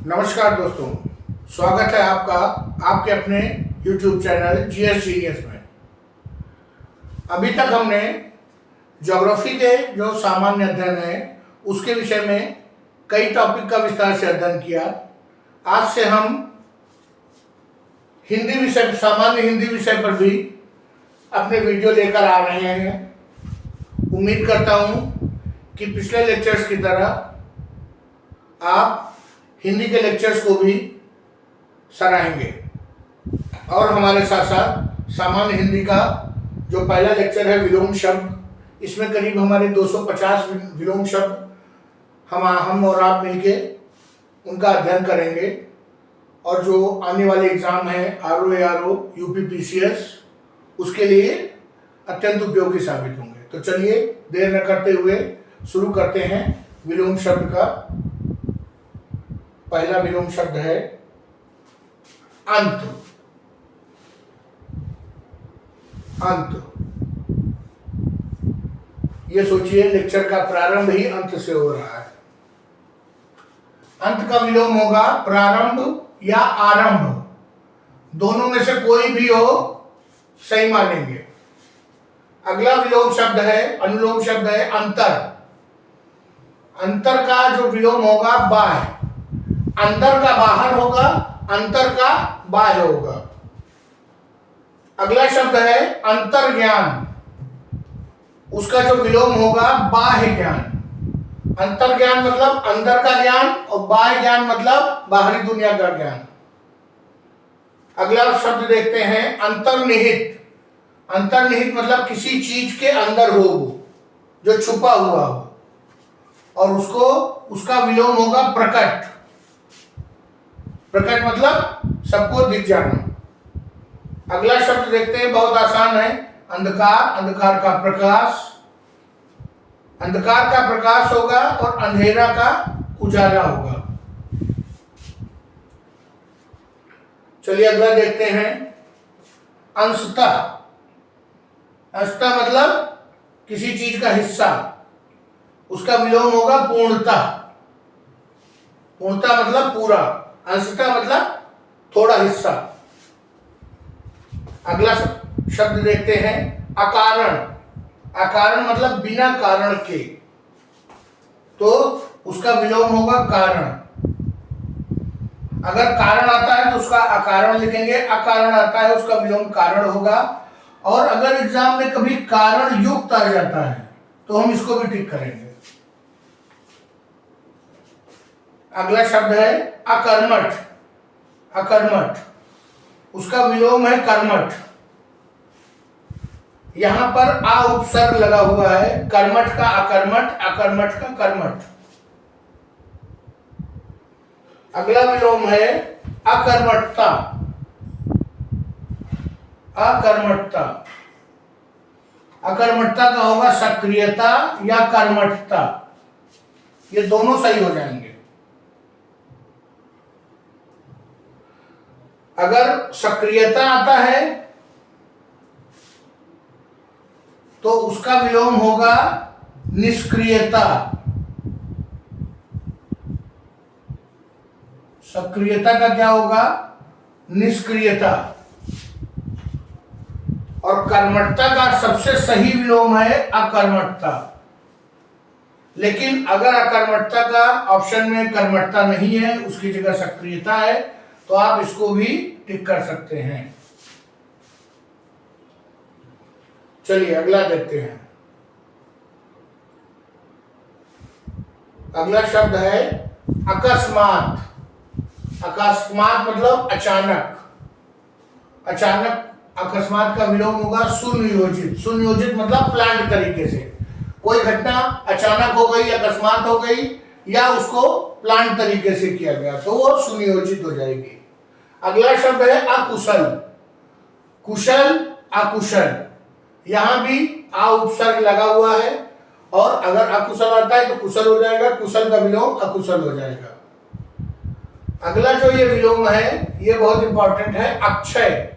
नमस्कार दोस्तों, स्वागत है आपका आपके अपने YouTube चैनल GS जीनियस में। अभी तक हमने ज्योग्राफी के जो सामान्य अध्ययन है उसके विषय में कई टॉपिक का विस्तार से अध्ययन किया। आज से हम हिंदी विषय, सामान्य हिंदी विषय पर भी अपने वीडियो लेकर आ रहे हैं। उम्मीद करता हूँ कि पिछले लेक्चर्स की तरह आप हिंदी के लेक्चर्स को भी सराहेंगे और हमारे साथ साथ सामान्य हिंदी का जो पहला लेक्चर है विलोम शब्द, इसमें करीब हमारे 250 विलोम शब्द हम और आप मिलके उनका अध्ययन करेंगे और जो आने वाले एग्ज़ाम है RO UP PCS उसके लिए अत्यंत उपयोगी साबित होंगे। तो चलिए देर न करते हुए शुरू करते हैं। विलोम शब्द का पहला विलोम शब्द है अंत। अंत, ये सोचिए लेक्चर का प्रारंभ ही अंत से हो रहा है। अंत का विलोम होगा प्रारंभ या आरंभ, दोनों में से कोई भी हो सही मानेंगे। अगला विलोम शब्द है, अनुलोम शब्द है अंतर। अंतर का जो विलोम होगा बाह्य। अंदर का बाहर होगा, अंतर का बाह्य होगा। अगला शब्द है अंतर्ज्ञान, उसका जो विलोम होगा बाह्य ज्ञान। अंतर्ज्ञान मतलब अंदर का ज्ञान और बाह्य ज्ञान मतलब बाहरी दुनिया का ज्ञान। अगला शब्द देखते हैं अंतर्निहित। अंतर्निहित मतलब किसी चीज के अंदर हो, वो जो छुपा हुआ हो, और उसका विलोम होगा प्रकट। प्रकट मतलब सबको दिख जाना। अगला शब्द देखते हैं, बहुत आसान है, अंधकार। अंधकार का प्रकाश। अंधकार का प्रकाश होगा और अंधेरा का उजाला होगा। चलिए अगला देखते हैं अंशतः। अंशतः मतलब किसी चीज का हिस्सा, उसका विलोम होगा पूर्णतः। पूर्णतः मतलब पूरा, अंशतः मतलब थोड़ा हिस्सा। अगला शब्द देखते हैं अकारण। अकारण मतलब बिना कारण के, तो उसका विलोम होगा कारण। अगर कारण आता है तो उसका अकारण लिखेंगे, अकारण आता है उसका विलोम कारण होगा। और अगर एग्जाम में कभी कारण युक्त आ जाता है तो हम इसको भी ठीक करेंगे। अगला शब्द है अकर्मठ। अकर्मठ, उसका विलोम है कर्मठ। यहां पर आ उपसर्ग लगा हुआ है, कर्मठ का अकर्मठ, अकर्मठ का कर्मठ। अगला विलोम है अकर्मठता। अकर्मठता, अकर्मठता का होगा सक्रियता या कर्मठता, ये दोनों सही हो जाएंगे। अगर सक्रियता आता है तो उसका विलोम होगा निष्क्रियता। सक्रियता का क्या होगा? निष्क्रियता। और कर्मठता का सबसे सही विलोम है अकर्मठता। लेकिन अगर अकर्मठता का ऑप्शन में कर्मठता नहीं है, उसकी जगह सक्रियता है, तो आप इसको भी टिक कर सकते हैं। चलिए अगला देखते हैं। अगला शब्द है अकस्मात। अकस्मात मतलब अचानक। अचानक, अकस्मात का विलोम होगा सुनियोजित। सुनियोजित मतलब प्लान्ड तरीके से, कोई घटना अचानक हो गई, अकस्मात हो गई, या उसको प्लान तरीके से किया गया तो वो सुनियोजित हो जाएगी। अगला शब्द है अकुशल। कुशल, अकुशल, यहां भी आ उपसर्ग लगा हुआ है, और अगर अकुशल आता है तो कुशल हो जाएगा, कुशल का विलोम अकुशल हो जाएगा। अगला जो ये विलोम है ये बहुत इंपॉर्टेंट है, अक्षय।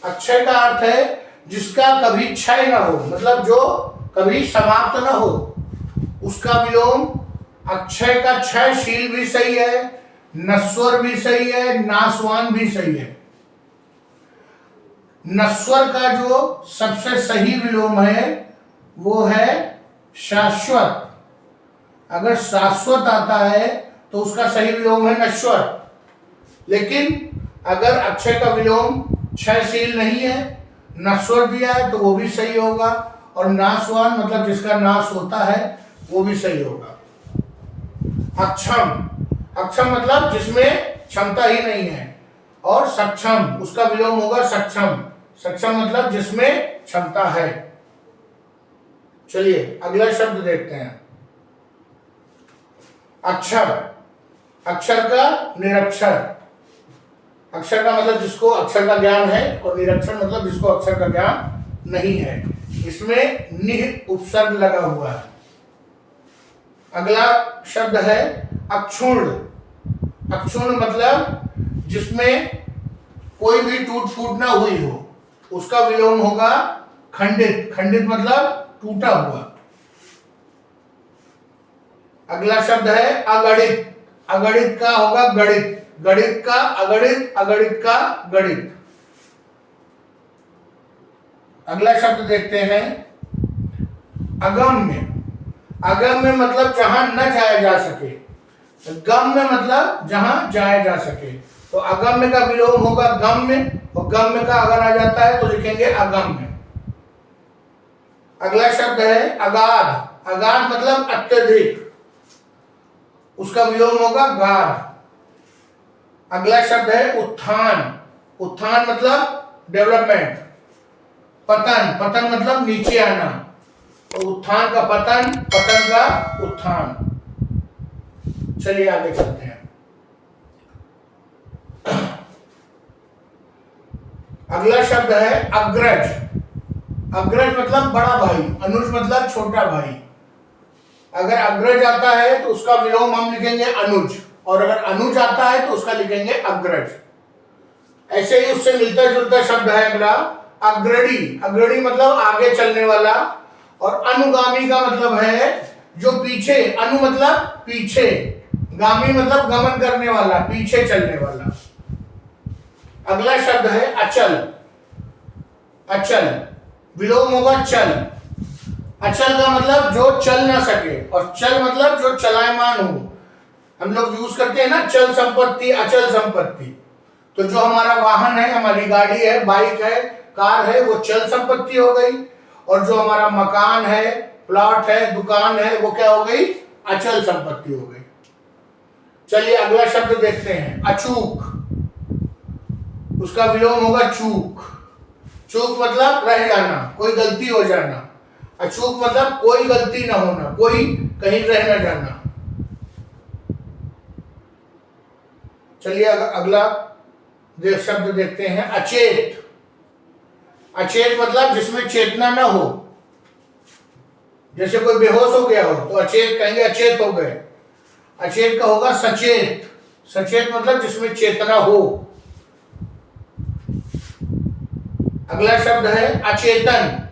अक्षय का अर्थ है जिसका कभी क्षय ना हो, मतलब जो कभी समाप्त ना हो, उसका विलोम अक्षय का क्षयशील भी सही है, नस्वर भी सही है, नासवान भी सही है। नस्वर का जो सबसे सही विलोम है वो है शाश्वत। अगर शाश्वत आता है तो उसका सही विलोम है नश्वर। लेकिन अगर अक्षय का विलोम क्षयशील नहीं है, नश्वर दिया है, तो वो भी सही होगा। और नासवान मतलब जिसका नाश होता है वो भी सही होगा। अक्षम, अक्षम मतलब जिसमें क्षमता ही नहीं है। और सक्षम, उसका विलोम होगा सक्षम। सक्षम मतलब जिसमें क्षमता है। चलिए अगला शब्द देखते हैं। अक्षर, अक्षर का निरक्षर। अक्षर का मतलब जिसको अक्षर का ज्ञान है, और निरक्षर मतलब जिसको अक्षर का ज्ञान नहीं है। इसमें निह उपसर्ग लगा हुआ है। अगला शब्द है अक्षुण्ण। अक्षुण्ण मतलब जिसमें कोई भी टूट फूट ना हुई हो, उसका विलोम होगा खंडित। खंडित मतलब टूटा हुआ। अगला शब्द है अगणित। अगणित का होगा गणित, गणित का अगणित, अगणित का गणित। अगला शब्द देखते हैं अगम्य। अगम्य मतलब जहां न जाया जा सके। गम्य मतलब जहां जाया जा सके। तो अगम्य का विलोम होगा गम्य, और गम्य का अगर आ जाता है तो लिखेंगे अगम्य। अगला शब्द है अगाध। अगाध मतलब अत्यधिक, उसका विलोम होगा गाध। अगला शब्द है उत्थान। उत्थान मतलब डेवलपमेंट। पतन, पतन मतलब नीचे आना। तो उत्थान का पतन, पतन का उत्थान। चलिए आगे चलते हैं। अगला शब्द है अग्रज। अग्रज मतलब बड़ा भाई, अनुज मतलब छोटा भाई। अगर अग्रज आता है तो उसका विलोम हम लिखेंगे अनुज, और अगर अनुज आता है तो उसका लिखेंगे अग्रज। ऐसे ही उससे मिलता जुलता शब्द है अगला अग्रणी। अग्रणी मतलब आगे चलने वाला, और अनुगामी का मतलब है जो पीछे। अनु मतलब पीछे, गामी मतलब गमन करने वाला, पीछे चलने वाला। अगला शब्द है अचल। अचल विलोम होगा चल। अचल का मतलब जो चल ना सके, और चल मतलब जो चलायमान हो। हम लोग यूज करते हैं ना चल संपत्ति, अचल संपत्ति। तो जो हमारा वाहन है, हमारी गाड़ी है, बाइक है, कार है, वो चल संपत्ति हो गई। और जो हमारा मकान है, प्लॉट है, दुकान है, वो क्या हो गई? अचल संपत्ति हो गई। चलिए अगला शब्द देखते हैं अचूक। उसका विलोम होगा चूक। चूक मतलब रह जाना, कोई गलती हो जाना। अचूक मतलब कोई गलती ना होना, कोई कहीं रह ना जाना। चलिए अगला शब्द देखते हैं अचेत। अचेत मतलब जिसमें चेतना ना हो। जैसे कोई बेहोश हो गया हो तो अचेत कहेंगे, अचेत हो गए। अचेत का होगा सचेत। सचेत मतलब जिसमें चेतना हो। अगला शब्द है अचेतन।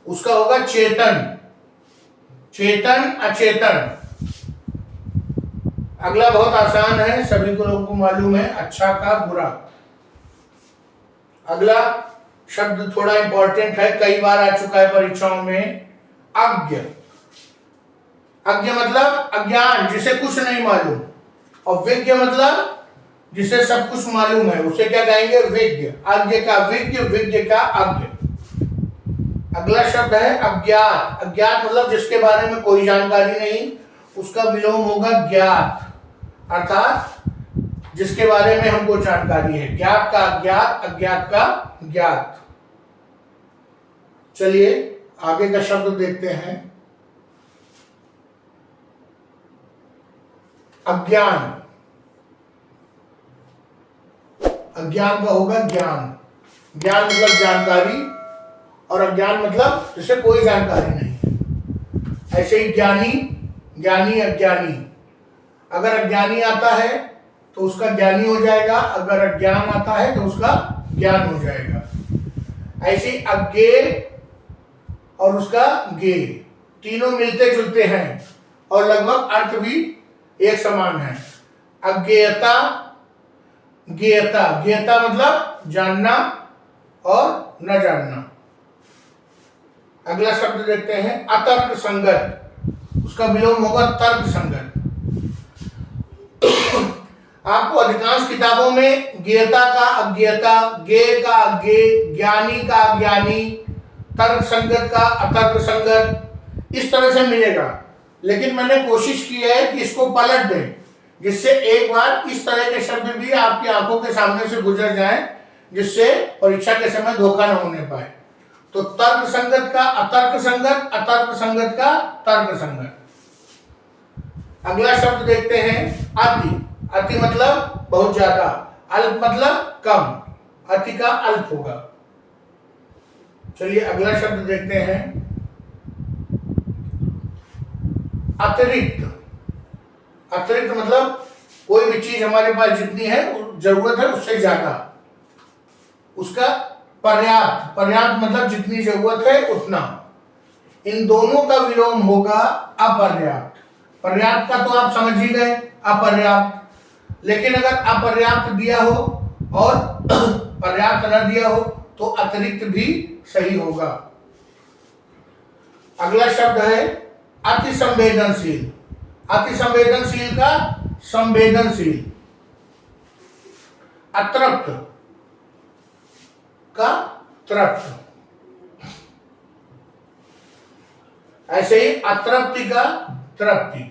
उसका होगा चेतन। चेतन, अचेतन। अगला बहुत आसान है, सभी को लोगों को मालूम है, अच्छा का बुरा। अगला शब्द थोड़ा इंपॉर्टेंट है, कई बार आ चुका है परीक्षाओं में, अज्ञ। अज्ञ मतलब अज्ञान, जिसे कुछ नहीं मालूम। और विज्ञ मतलब जिसे सब कुछ मालूम है, उसे क्या कहेंगे? विज्ञ। अज्ञ का विज्ञ, विज्ञ का अज्ञ। अगला शब्द है अज्ञात। अज्ञात मतलब जिसके बारे में कोई जानकारी नहीं, उसका विलोम होगा ज्ञात। अर्थात जिसके बारे में हमको जानकारी है। ज्ञात का अज्ञात, अज्ञात का ज्ञात। चलिए आगे का शब्द देखते हैं अज्ञान। अज्ञान का होगा ज्ञान। ज्ञान मतलब जानकारी, और अज्ञान मतलब जिसे कोई जानकारी नहीं है। ऐसे ही ज्ञानी, ज्ञानी, अज्ञानी। अगर अज्ञानी आता है तो उसका ज्ञानी हो जाएगा, अगर अज्ञान आता है तो उसका ज्ञान हो जाएगा। ऐसे अज्ञेय और उसका ज्ञेय, तीनों मिलते जुलते हैं और लगभग अर्थ भी एक समान है। अज्ञेयता, ज्ञेयता, ज्ञेयता मतलब जानना और न जानना। अगला शब्द देखते हैं अतर्क संगत, उसका विलोम होगा तर्क संगत। आपको अधिकांश किताबों में ज्ञेयता का अज्ञेयता, ज्ञेय का अज्ञेय, ज्ञानी का अज्ञानी, तर्क संगत का अतर्क संगत इस तरह से मिलेगा, लेकिन मैंने कोशिश की है कि इसको पलट दें, जिससे एक बार इस तरह के शब्द भी आपकी आंखों के सामने से गुजर जाएं, जिससे परीक्षा के समय धोखा न होने पाए। तो तर्क संगत का अतर्क संगत, अतर्क संगत का तर्क संगत। अगला शब्द देखते हैं अति। अति मतलब बहुत ज्यादा, अल्प मतलब कम, अति का अल्प होगा। चलिए अगला शब्द देखते हैं अतिरिक्त। अतिरिक्त मतलब कोई भी चीज हमारे पास जितनी है जरूरत है उससे ज्यादा, उसका पर्याप्त, पर्याप्त मतलब जितनी जरूरत है उतना। इन दोनों का विलोम होगा अपर्याप्त। पर्याप्त का तो आप समझ ही गए, अपर्याप्त। लेकिन अगर अपर्याप्त दिया हो और पर्याप्त न दिया हो तो अतिरिक्त भी सही होगा। अगला शब्द है अति संवेदनशील। अति संवेदनशील का संवेदनशील, अतृप्त का तृप्त। ऐसे ही अतृप्ति का तृप्ति,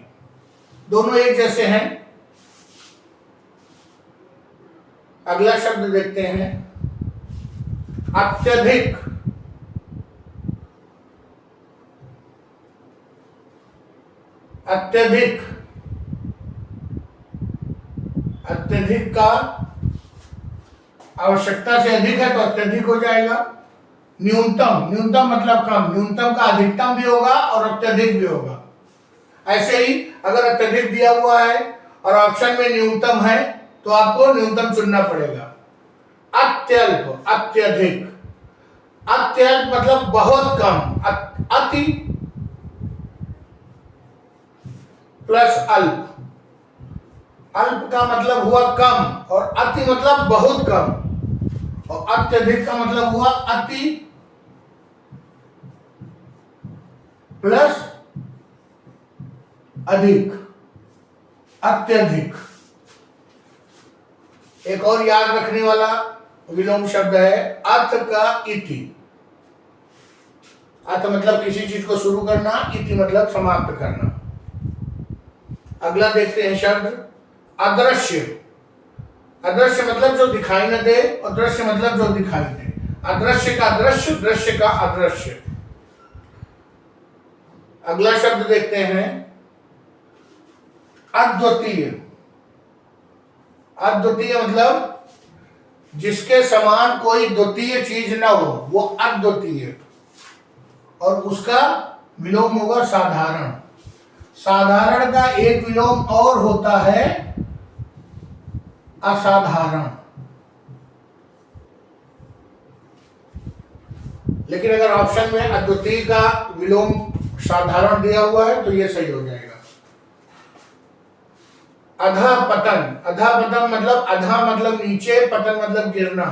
दोनों एक जैसे हैं। अगला शब्द देखते हैं अत्यधिक। अत्यधिक, अत्यधिक का आवश्यकता से अधिक है तो अत्यधिक हो जाएगा। न्यूनतम, न्यूनतम मतलब कम, न्यूनतम का अधिकतम भी होगा और अत्यधिक भी होगा। ऐसे ही अगर अत्यधिक दिया हुआ है और ऑप्शन में न्यूनतम है तो आपको न्यूनतम चुनना पड़ेगा। अत्यल्प, अत्यधिक। अत्यल्प मतलब बहुत कम, अति प्लस अल्प। अल्प का मतलब हुआ कम और अति मतलब बहुत कम, और अत्यधिक का मतलब हुआ अति प्लस अधिक, अत्यधिक। एक और याद रखने वाला विलोम शब्द है अथ का इति। अथ मतलब किसी चीज को शुरू करना, इति मतलब समाप्त करना। अगला देखते हैं शब्द अदृश्य। अदृश्य मतलब जो दिखाई न दे और दृश्य मतलब जो दिखाई दे। अदृश्य का दृश्य, दृश्य का अदृश्य। अगला शब्द देखते हैं अद्वितीय। अद्वितीय मतलब जिसके समान कोई द्वितीय चीज न हो, वो अद्वितीय। और उसका विलोम होगा साधारण। साधारण का एक विलोम और होता है असाधारण। लेकिन अगर ऑप्शन में अद्वितीय का विलोम साधारण दिया हुआ है तो यह सही हो जाएगा। अधःपतन। अधःपतन मतलब अधा मतलब नीचे, पतन मतलब गिरना,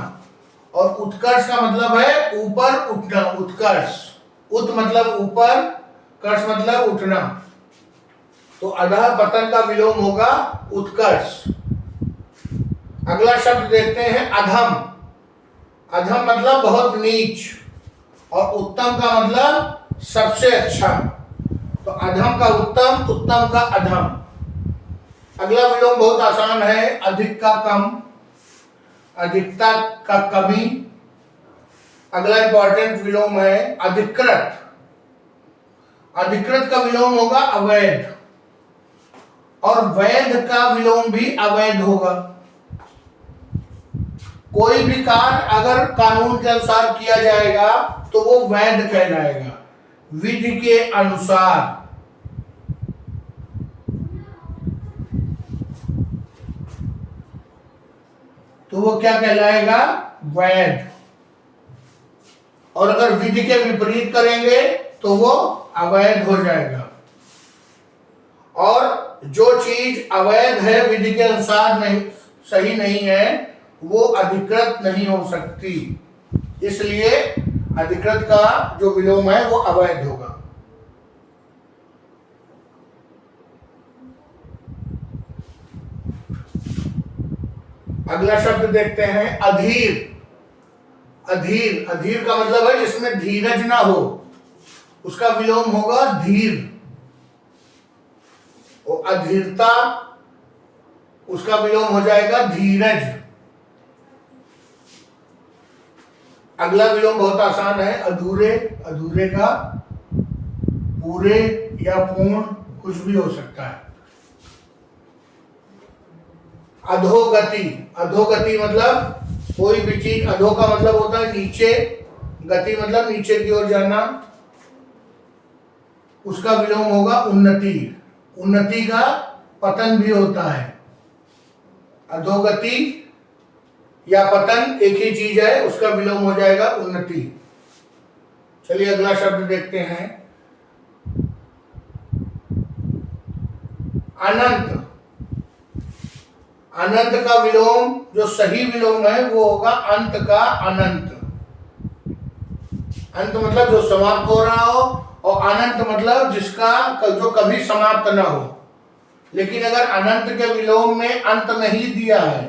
और उत्कर्ष का मतलब है ऊपर उठना, उत्कर्ष। उत मतलब ऊपर, कर्ष मतलब उठना, तो अधःपतन का विलोम होगा उत्कर्ष। अगला शब्द देखते हैं अधम। अधम मतलब बहुत नीच, और उत्तम का मतलब सबसे अच्छा, तो अधम का उत्तम, उत्तम का अधम। अगला विलोम बहुत आसान है, अधिक का कम, अधिकता का कमी। अगला इंपॉर्टेंट विलोम है अधिकृत। अधिकृत का विलोम होगा अवैध, और वैध का विलोम भी अवैध होगा। कोई भी कार्य अगर कानून के अनुसार किया जाएगा तो वो वैध कहलाएगा, विधि के अनुसार। तो वो क्या कहलाएगा? वैध। और अगर विधि के विपरीत करेंगे तो वो अवैध हो जाएगा। और जो चीज अवैध है, विधि के अनुसार नहीं, सही नहीं है, वो अधिकृत नहीं हो सकती। इसलिए अधिकृत का जो विलोम है वो अवैध होगा। अगला शब्द देखते हैं अधीर। अधीर, अधीर का मतलब है जिसमें धीरज ना हो, उसका विलोम होगा धीर। और अधीरता, उसका विलोम हो जाएगा धीरज। अगला विलोम बहुत आसान है, अधूरे। अधूरे का पूरे या पूर्ण कुछ भी हो सकता है। अधोगति, अधोगति मतलब कोई भी चीज, अधो का मतलब होता है नीचे, गति मतलब नीचे की ओर जाना, उसका विलोम होगा उन्नति। उन्नति का पतन भी होता है। अधोगति या पतन एक ही चीज है, उसका विलोम हो जाएगा उन्नति। चलिए अगला शब्द देखते हैं अनंत। अनंत का विलोम, जो सही विलोम है वो होगा अंत का अनंत। अंत मतलब जो समाप्त हो रहा हो, और अनंत मतलब जिसका जो कभी समाप्त ना हो। लेकिन अगर अनंत के विलोम में अंत नहीं दिया है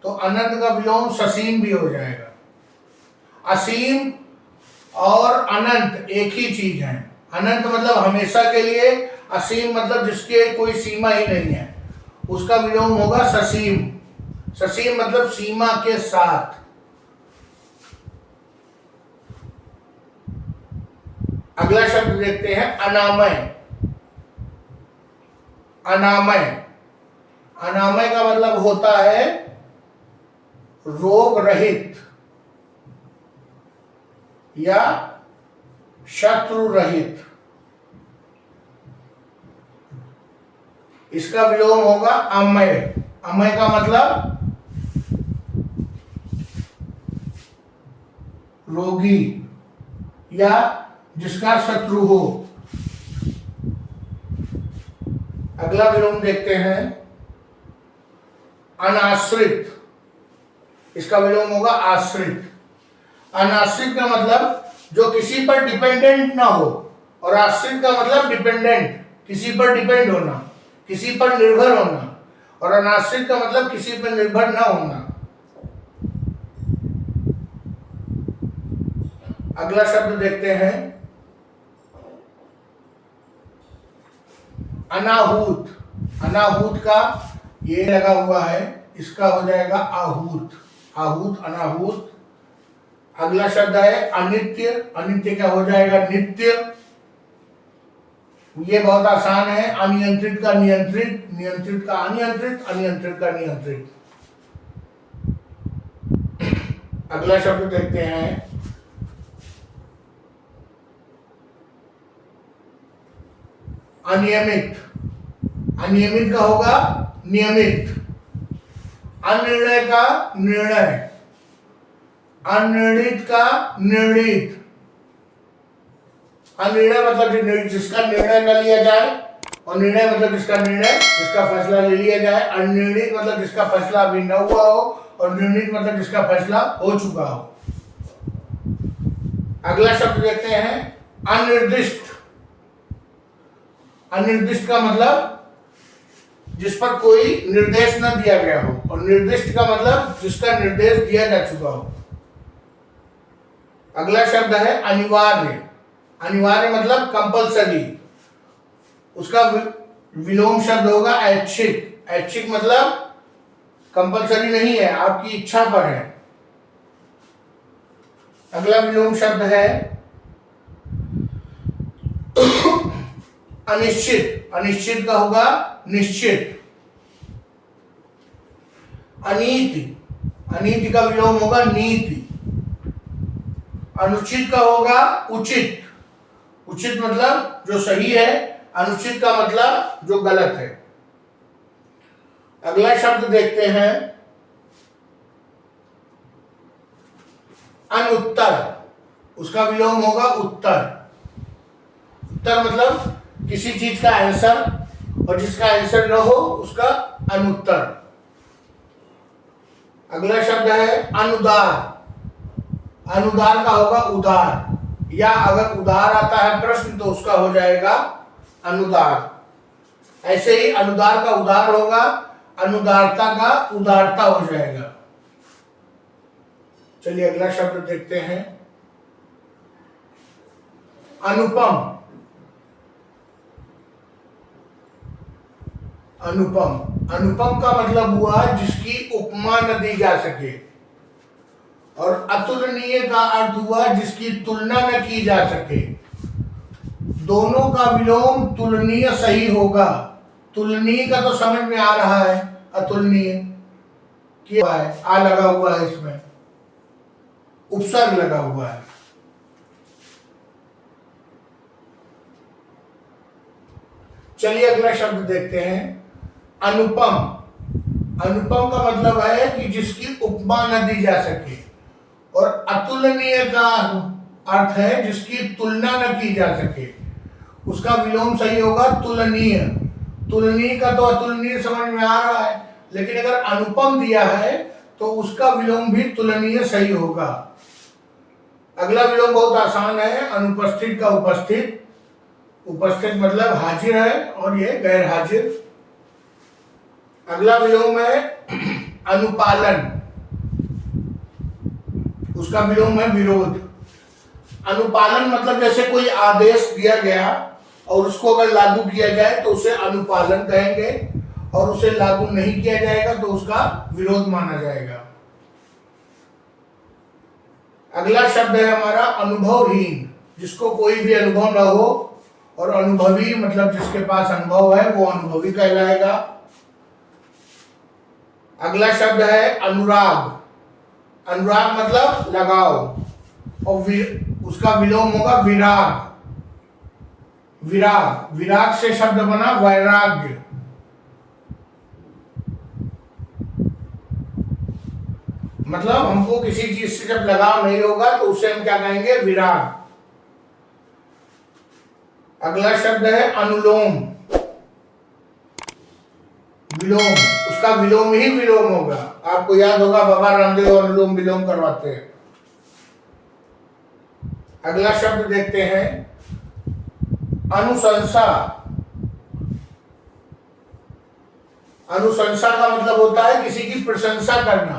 तो अनंत का विलोम ससीम भी हो जाएगा। असीम और अनंत एक ही चीज है। अनंत मतलब हमेशा के लिए, असीम मतलब जिसके कोई सीमा ही नहीं है, उसका विलोम होगा ससीम। ससीम मतलब सीमा के साथ। अगला शब्द देखते हैं अनामय। अनामय, अनामय का मतलब होता है रोग रहित या शत्रु रहित। इसका विलोम होगा अमय। अमय का मतलब रोगी या जिसका शत्रु हो। अगला विलोम देखते हैं अनाश्रित। इसका विलोम होगा आश्रित। अनाश्रित का मतलब जो किसी पर डिपेंडेंट ना हो, और आश्रित का मतलब डिपेंडेंट, किसी पर डिपेंड होना, किसी पर निर्भर होना। और अनाश्रित का मतलब किसी पर निर्भर ना होना। अगला शब्द देखते हैं अनाहूत। अनाहूत का ये लगा हुआ है, इसका हो जाएगा आहूत। आहूत, अनाहूत। अगला शब्द है अनित्य। अनित्य का हो जाएगा नित्य। ये बहुत आसान है। अनियंत्रित का नियंत्रित, नियंत्रित का अनियंत्रित, अनियंत्रित का नियंत्रित। अगला शब्द देखते हैं अनियमित। अनियमित का होगा नियमित। अनिर्णय का निर्णय, अनिर्णित का निर्णित। अनिर्णय मतलब जिसका निर्णय न लिया जाए, और निर्णय मतलब जिसका निर्णय, जिसका फैसला ले लिया जाए। अनिर्णित मतलब जिसका फैसला अभी न हुआ हो, और निर्णित मतलब जिसका फैसला हो चुका हो। अगला शब्द देखते हैं अनिर्दिष्ट। अनिर्दिष्ट का मतलब जिस पर कोई निर्देश न दिया गया हो, और निर्दिष्ट का मतलब जिसका निर्देश दिया जा चुका हो। अगला शब्द है अनिवार्य। अनिवार्य मतलब कंपलसरी, उसका विलोम शब्द होगा ऐच्छिक। ऐच्छिक मतलब कंपलसरी नहीं है, आपकी इच्छा पर है। अगला विलोम शब्द है अनिश्चित। अनिश्चित का होगा निश्चित। अनीति, अनीति का विलोम होगा नीति। अनुचित का होगा उचित। उचित मतलब जो सही है, अनुचित का मतलब जो गलत है। अगला शब्द देखते हैं अनुत्तर। उसका विलोम होगा उत्तर। उत्तर मतलब किसी चीज का आंसर, और जिसका आंसर न हो उसका अनुत्तर। अगला शब्द है अनुदार। अनुदार का होगा उदार, या अगर उदार आता है प्रश्न तो उसका हो जाएगा अनुदार। ऐसे ही अनुदार का उदार होगा, अनुदारता का उदारता हो जाएगा। चलिए अगला शब्द देखते हैं, अनुपम। अनुपम, अनुपम का मतलब हुआ जिसकी उपमा न दी जा सके, और अतुलनीय का अर्थ हुआ जिसकी तुलना न की जा सके। दोनों का विलोम तुलनीय सही होगा। तुलनीय का तो समझ में आ रहा है, अतुलनीय क्या है, आ लगा हुआ है, इसमें उपसर्ग लगा हुआ है। चलिए अगला शब्द देखते हैं, अनुपम। अनुपम का मतलब है कि जिसकी उपमा न दी जा सके, और अतुलनीय का अर्थ है जिसकी तुलना न की जा सके। उसका विलोम सही होगा तुलनीय। तुलनीय का तो अतुलनीय समझ में आ रहा है, लेकिन अगर अनुपम दिया है तो उसका विलोम भी तुलनीय सही होगा। अगला विलोम बहुत आसान है, अनुपस्थित का उपस्थित। उपस्थित मतलब हाजिर है और ये गैर हाजिर। अगला विलोम है अनुपालन, उसका विलोम है विरोध। अनुपालन मतलब जैसे कोई आदेश दिया गया और उसको अगर लागू किया जाए तो उसे अनुपालन कहेंगे, और उसे लागू नहीं किया जाएगा तो उसका विरोध माना जाएगा। अगला शब्द है हमारा अनुभवहीन, जिसको कोई भी अनुभव न हो, और अनुभवी मतलब जिसके पास अनुभव है वो अनुभवी कहलाएगा। अगला शब्द है अनुराग। अनुराग मतलब लगाव, और उसका विलोम होगा विराग। विराग, विराग से शब्द बना वैराग्य। मतलब हमको किसी चीज से जब लगाव नहीं होगा तो उसे हम क्या कहेंगे, विराग। अगला शब्द है अनुलोम। विलोम, उसका विलोम ही विलोम होगा। आपको याद होगा बाबा रामदेव अनुलोम विलोम करवाते हैं। अगला शब्द देखते हैं अनुशंसा। अनुशंसा का मतलब होता है किसी की प्रशंसा करना,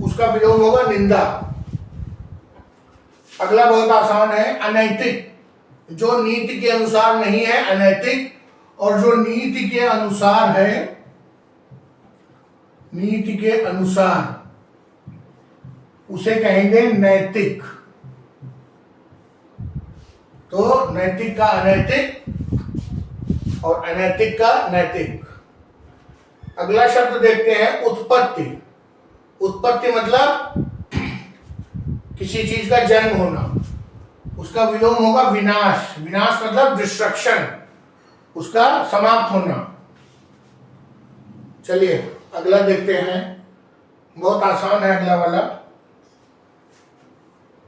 उसका विलोम होगा निंदा। अगला बहुत आसान है अनैतिक। जो नीति के अनुसार नहीं है अनैतिक, और जो नीति के अनुसार है, नीति के अनुसार, उसे कहेंगे नैतिक। तो नैतिक का अनैतिक और अनैतिक का नैतिक। अगला शब्द देखते हैं उत्पत्ति। उत्पत्ति मतलब किसी चीज का जन्म होना, उसका विलोम होगा विनाश। विनाश मतलब डिस्ट्रक्शन, उसका समाप्त होना। चलिए अगला देखते हैं, बहुत आसान है अगला वाला,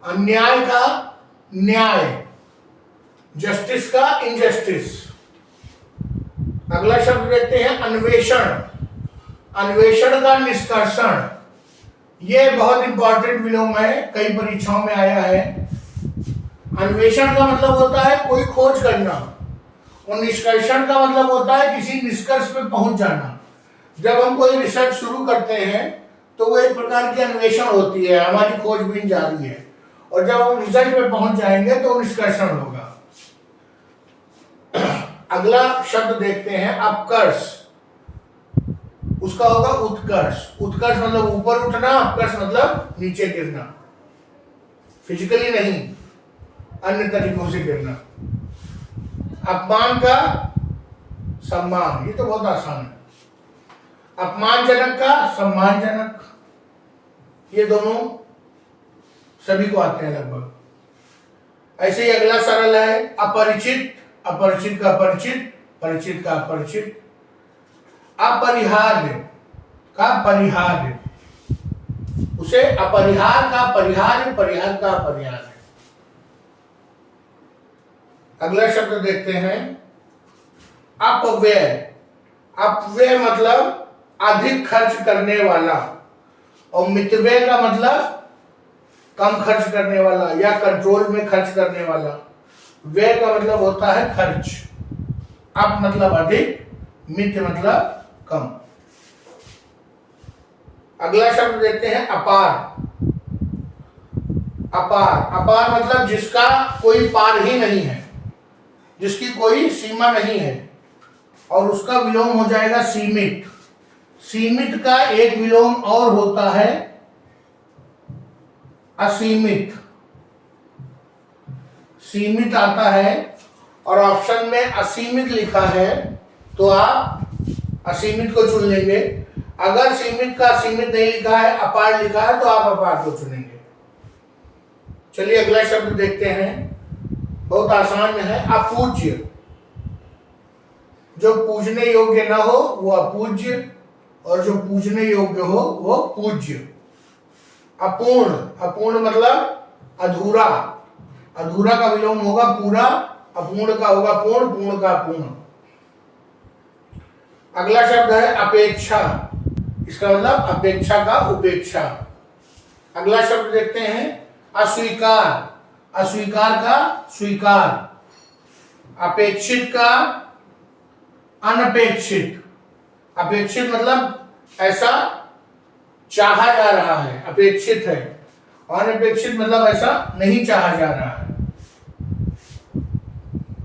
अन्याय का न्याय, जस्टिस का इनजस्टिस। अगला शब्द देखते हैं अन्वेषण। अन्वेषण का निष्कर्षण, ये बहुत इंपॉर्टेंट विलोम है, कई परीक्षाओं में आया है। अन्वेषण का मतलब होता है कोई खोज करना, और निष्कर्षण का मतलब होता है किसी निष्कर्ष पे पहुंच जाना। जब हम कोई रिसर्च शुरू करते हैं तो वो एक प्रकार की अन्वेषण होती है, हमारी खोजबीन जारी है, और जब हम रिजल्ट पे पहुंच जाएंगे तो निष्कर्षण होगा। अगला शब्द देखते हैं अपकर्ष। उसका होगा उत्कर्ष। उत्कर्ष मतलब ऊपर उठना, अपकर्ष मतलब नीचे गिरना, फिजिकली नहीं, अन्य तरीकों से गिरना। अपमान का सम्मान, ये तो बहुत आसान है। अपमानजनक का सम्मानजनक, ये दोनों सभी को आते हैं लगभग। ऐसे ही अगला सरल है अपरिचित। अपरिचित का परिचित, परिचित का अपरिचित। अपरिहार्य का परिहार्य, उसे अपरिहार का परिहार्य, परिहार का अपरिहार्य। अगला शब्द देखते हैं अपव्यय, अपव्यय मतलब अधिक खर्च करने वाला, और मितव्यय का मतलब कम खर्च करने वाला या कंट्रोल में खर्च करने वाला। व्यय का मतलब होता है खर्च। अप मतलब अधिक, मित मतलब कम। अगला शब्द देखते हैं अपार। अपार, अपार मतलब जिसका कोई पार ही नहीं है, जिसकी कोई सीमा नहीं है, और उसका विलोम हो जाएगा सीमित। सीमित का एक विलोम और होता है असीमित। सीमित आता है और ऑप्शन में असीमित लिखा है तो आप असीमित को चुन लेंगे। अगर सीमित का सीमित नहीं लिखा है, अपार लिखा है, तो आप अपार को चुनेंगे। चलिए अगला शब्द देखते हैं, बहुत आसान है, अपूज्य। जो पूजने योग्य ना हो वो अपूज्य, और जो पूजने योग्य हो वो पूज्य। अपूर्ण, अपूर्ण मतलब अधूरा, अधूरा का विलोम होगा पूरा, अपूर्ण का होगा पूर्ण, पूर्ण का अपूर्ण। अगला शब्द है अपेक्षा, इसका मतलब अपेक्षा का उपेक्षा। अगला शब्द देखते हैं अस्वीकार, अस्वीकार का स्वीकार। अपेक्षित का अनपेक्षित, अपेक्षित मतलब ऐसा चाहा जा रहा है, अपेक्षित है, अनपेक्षित मतलब ऐसा नहीं चाहा जा रहा है।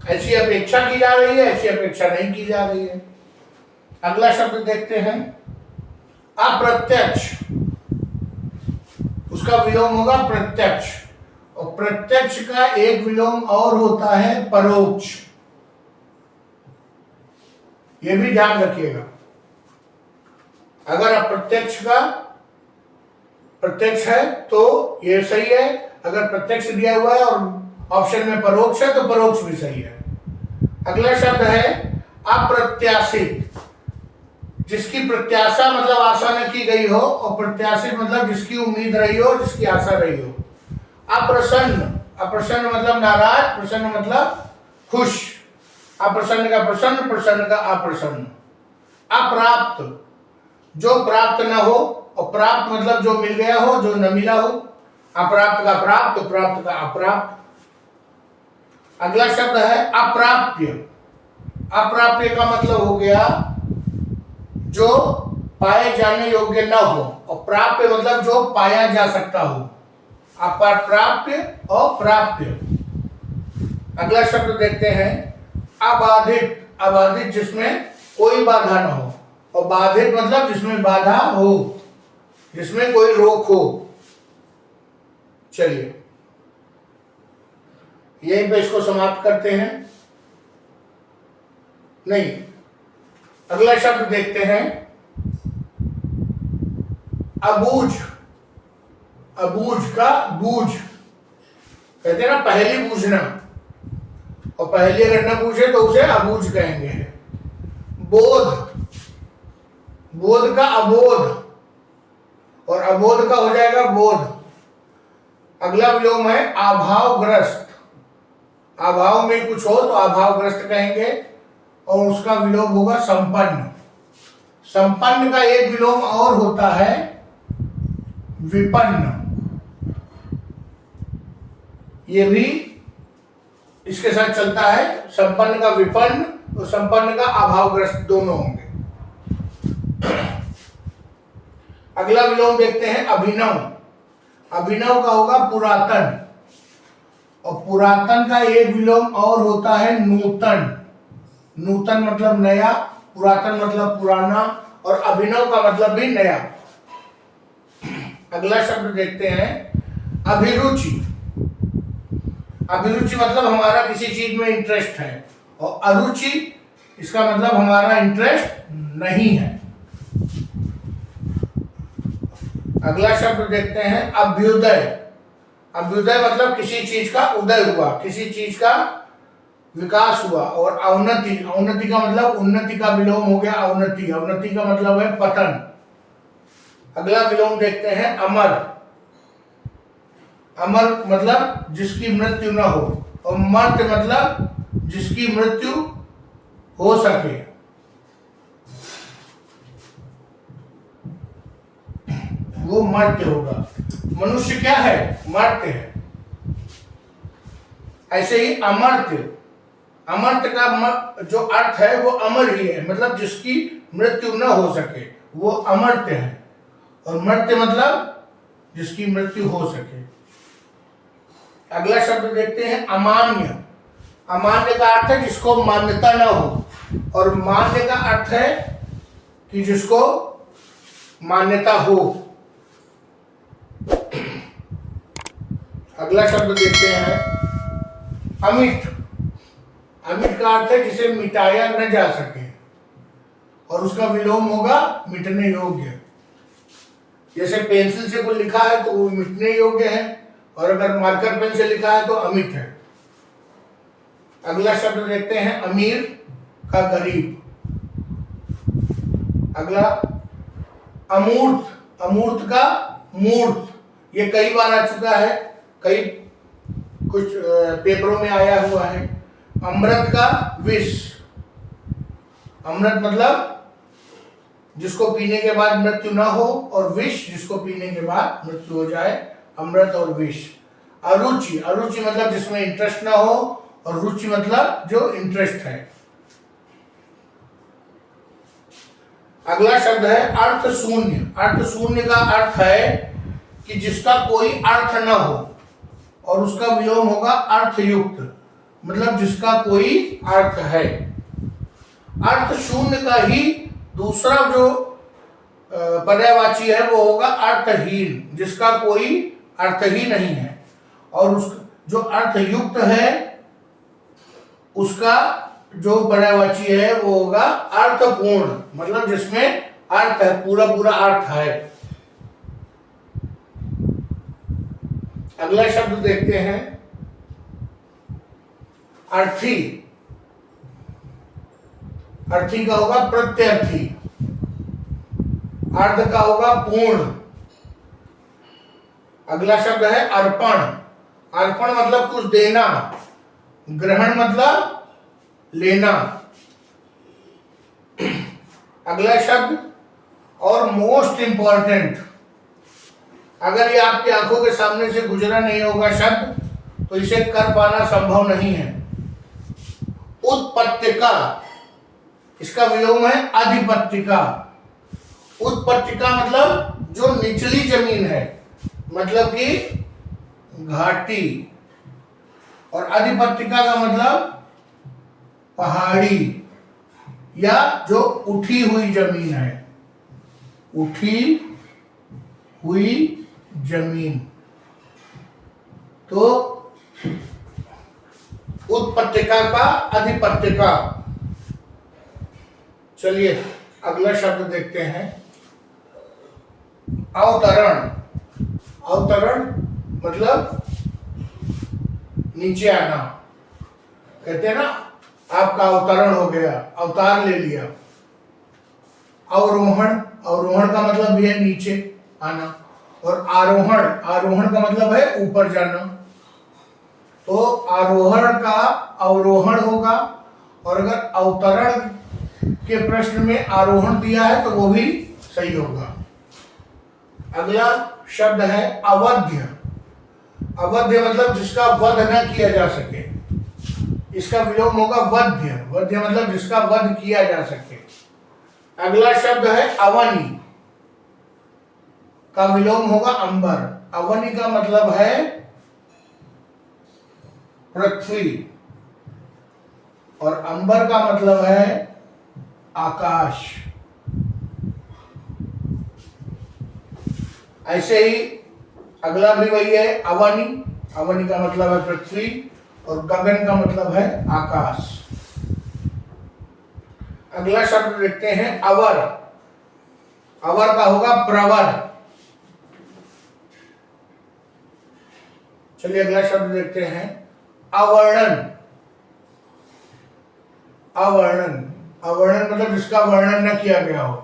ऐसी अपेक्षा की जा रही है, ऐसी अपेक्षा नहीं की जा रही है। अगला शब्द देखते हैं अप्रत्यक्ष, उसका विलोम होगा प्रत्यक्ष, और प्रत्यक्ष का एक विलोम और होता है परोक्ष। यह भी ध्यान रखिएगा, अगर अप्रत्यक्ष का प्रत्यक्ष है तो ये सही है, अगर प्रत्यक्ष दिया हुआ है और ऑप्शन में परोक्ष है तो परोक्ष भी सही है। अगला शब्द है अप्रत्याशित, जिसकी प्रत्याशा मतलब आशा न की गई हो, और प्रत्याशित मतलब जिसकी उम्मीद रही हो, जिसकी आशा रही हो। अप्रसन्न, अप्रसन्न मतलब नाराज, प्रसन्न मतलब खुश। अप्रसन्न का प्रसन्न, प्रसन्न का अप्रसन्न। अप्राप्त, जो प्राप्त न हो, और प्राप्त मतलब जो मिल गया हो, जो न मिला हो। अप्राप्त का प्राप्त, प्राप्त का अप्राप्त। अगला शब्द है अप्राप्य। अप्राप्य का मतलब हो गया जो पाए जाने योग्य न हो, और प्राप्य मतलब जो पाया जा सकता हो। अप्राप्य और प्राप्य। अगला शब्द देखते हैं अबाधित। अबाधित जिसमें कोई बाधा न हो, और बाधित मतलब जिसमें बाधा हो, जिसमें कोई रोक हो। चलिए यहीं पे इसको समाप्त करते हैं। नहीं, अगला शब्द देखते हैं अबूझ। अबूझ का बूझ, कहते हैं ना पहेली बूझना, और पहेली अगर न पूछे तो उसे अबूझ कहेंगे। बोध, बोध का अबोध, और अबोध का हो जाएगा बोध। अगला विलोम है अभावग्रस्त। अभाव में कुछ हो तो अभावग्रस्त कहेंगे, और उसका विलोम होगा संपन्न। संपन्न का एक विलोम और होता है विपन्न। ये भी इसके साथ चलता है, संपन्न का विपन्न और संपन्न का अभावग्रस्त दोनों होंगे। अगला विलोम देखते हैं अभिनव। अभिनव का होगा पुरातन, और पुरातन का एक विलोम और होता है नूतन। नूतन मतलब नया, पुरातन मतलब पुराना, और अभिनव का मतलब भी नया। अगला शब्द देखते हैं अभिरुचि। अभिरुचि मतलब हमारा किसी चीज में इंटरेस्ट है, और अरुचि इसका मतलब हमारा इंटरेस्ट नहीं है। अगला शब्द देखते हैं अभ्युदय। अभ्युदय मतलब किसी चीज का उदय हुआ, किसी चीज का विकास हुआ। और अवनति, अवनति का मतलब उन्नति का विलोम हो गया अवनति। अवनति का मतलब है पतन। अगला विलोम देखते हैं अमर। अमर मतलब जिसकी मृत्यु न हो, और मर्त्य मतलब जिसकी मृत्यु हो सके, वो मर्त्य होगा। मनुष्य क्या है? मर्त्य है। ऐसे ही अमर्त्य, अमर्त्य का जो अर्थ है वो अमर ही है, मतलब जिसकी मृत्यु न हो सके, वो अमर्त्य है। और मर्त्य मतलब जिसकी मृत्यु हो सके। अगला शब्द देखते हैं अमान्य। अमान्य का अर्थ है जिसको मान्यता न हो, और मान्य का अर्थ है कि जिसको मान्यता हो। अगला शब्द देखते हैं अमिट। अमिट का अर्थ है जिसे मिटाया न जा सके, और उसका विलोम होगा मिटने योग्य। जैसे पेंसिल से कोई लिखा है तो वो मिटने योग्य है, और अगर मार्कर पेन से लिखा है तो अमिट है। अगला शब्द देखते हैं अमीर का गरीब। अगला अमूर्त। अमूर्त का मूर्त, ये कई बार आ चुका है, कई कुछ पेपरों में आया हुआ है। अमृत का विष। अमृत मतलब जिसको पीने के बाद मृत्यु ना हो, और विष जिसको पीने के बाद मृत्यु हो जाए, अमृत और विष। अरुचि। अरुचि मतलब जिसमें इंटरेस्ट ना हो, और रुचि मतलब जो इंटरेस्ट है। अगला शब्द है अर्थ शून्य। अर्थ शून्य का अर्थ है कि जिसका कोई अर्थ ना हो, और उसका विलोम होगा अर्थयुक्त, मतलब जिसका कोई अर्थ है। अर्थ शून्य का ही दूसरा जो पर्यायवाची है वो होगा अर्थहीन, जिसका कोई अर्थ ही नहीं है। और उस जो अर्थयुक्त है उसका जो पर्यायवाची है वो होगा अर्थपूर्ण, मतलब जिसमें अर्थ है, पूरा पूरा अर्थ है। अगला शब्द देखते हैं अर्थी। अर्थी का होगा प्रत्यर्थी। अर्ध का होगा पूर्ण। अगला शब्द है अर्पण। अर्पण मतलब कुछ देना। ग्रहण मतलब लेना। अगला शब्द और मोस्ट इंपॉर्टेंट, अगर ये आपकी आंखों के सामने से गुजरा नहीं होगा शब्द, तो इसे कर पाना संभव नहीं है। उत्पत्तिका, इसका विलोम है अधिपत्तिका। उत्पत्तिका मतलब जो निचली जमीन है, मतलब कि घाटी। और अधिपत्तिका का मतलब पहाड़ी, या जो उठी हुई जमीन है, उठी हुई जमीन। तो उत्पत्तिका का अधिपत्तिका। चलिए अगला शब्द देखते हैं अवतरण। अवतरण मतलब नीचे आना। कहते हैं ना आपका अवतरण हो गया, अवतार ले लिया। अवरोहण, अवरोहण का मतलब भी है नीचे आना। और आरोहण, आरोहण का मतलब है ऊपर जाना। तो आरोहण का अवरोहण होगा, और अगर अवतरण के प्रश्न में आरोहण दिया है तो वो भी सही होगा। अगला शब्द है अवध्य। अवध्य मतलब जिसका वध न किया जा सके, इसका विलोम होगा वध्य। वध्य मतलब जिसका वध किया जा सके। अगला शब्द है अवनी, का विलोम होगा अंबर। अवनी का मतलब है पृथ्वी, और अंबर का मतलब है आकाश। ऐसे ही अगला भी वही है अवनी। अवनी का मतलब है पृथ्वी, और गगन का मतलब है आकाश। अगला शब्द देखते हैं अवर। अवर का होगा प्रवर। चलिए अगला शब्द देखते हैं अवर्णन। अवर्णन, अवर्णन मतलब जिसका वर्णन न किया गया हो,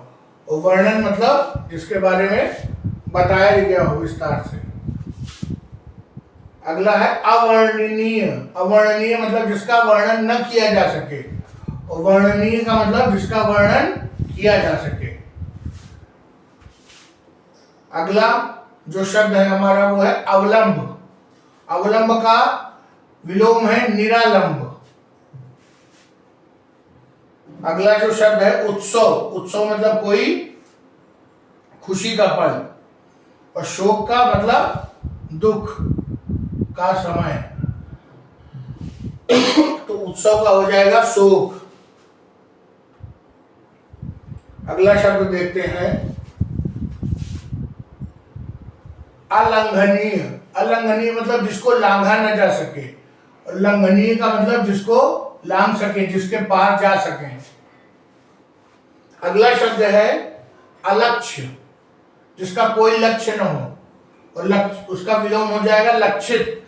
और वर्णन मतलब जिसके बारे में बताया गया हो विस्तार से। अगला है अवर्णनीय। अवर्णनीय मतलब जिसका वर्णन न किया जा सके, और वर्णनीय का मतलब जिसका वर्णन किया जा सके। अगला जो शब्द है हमारा वो है अवलंब। अवलंब का विलोम है निरालंब। अगला जो शब्द है उत्सव। उत्सव मतलब कोई खुशी का पल, और शोक का मतलब दुख का समय। तो उत्सव का हो जाएगा शोक। अगला शब्द देखते हैं अलंघनीय। अलंघनीय मतलब जिसको लांघा न जा सके, और लंघनीय का मतलब जिसको लांघ सके, जिसके पार जा सके। अगला शब्द है अलक्ष्य, जिसका कोई लक्ष्य न हो, और लक्ष्य उसका विलोम हो जाएगा लक्षित।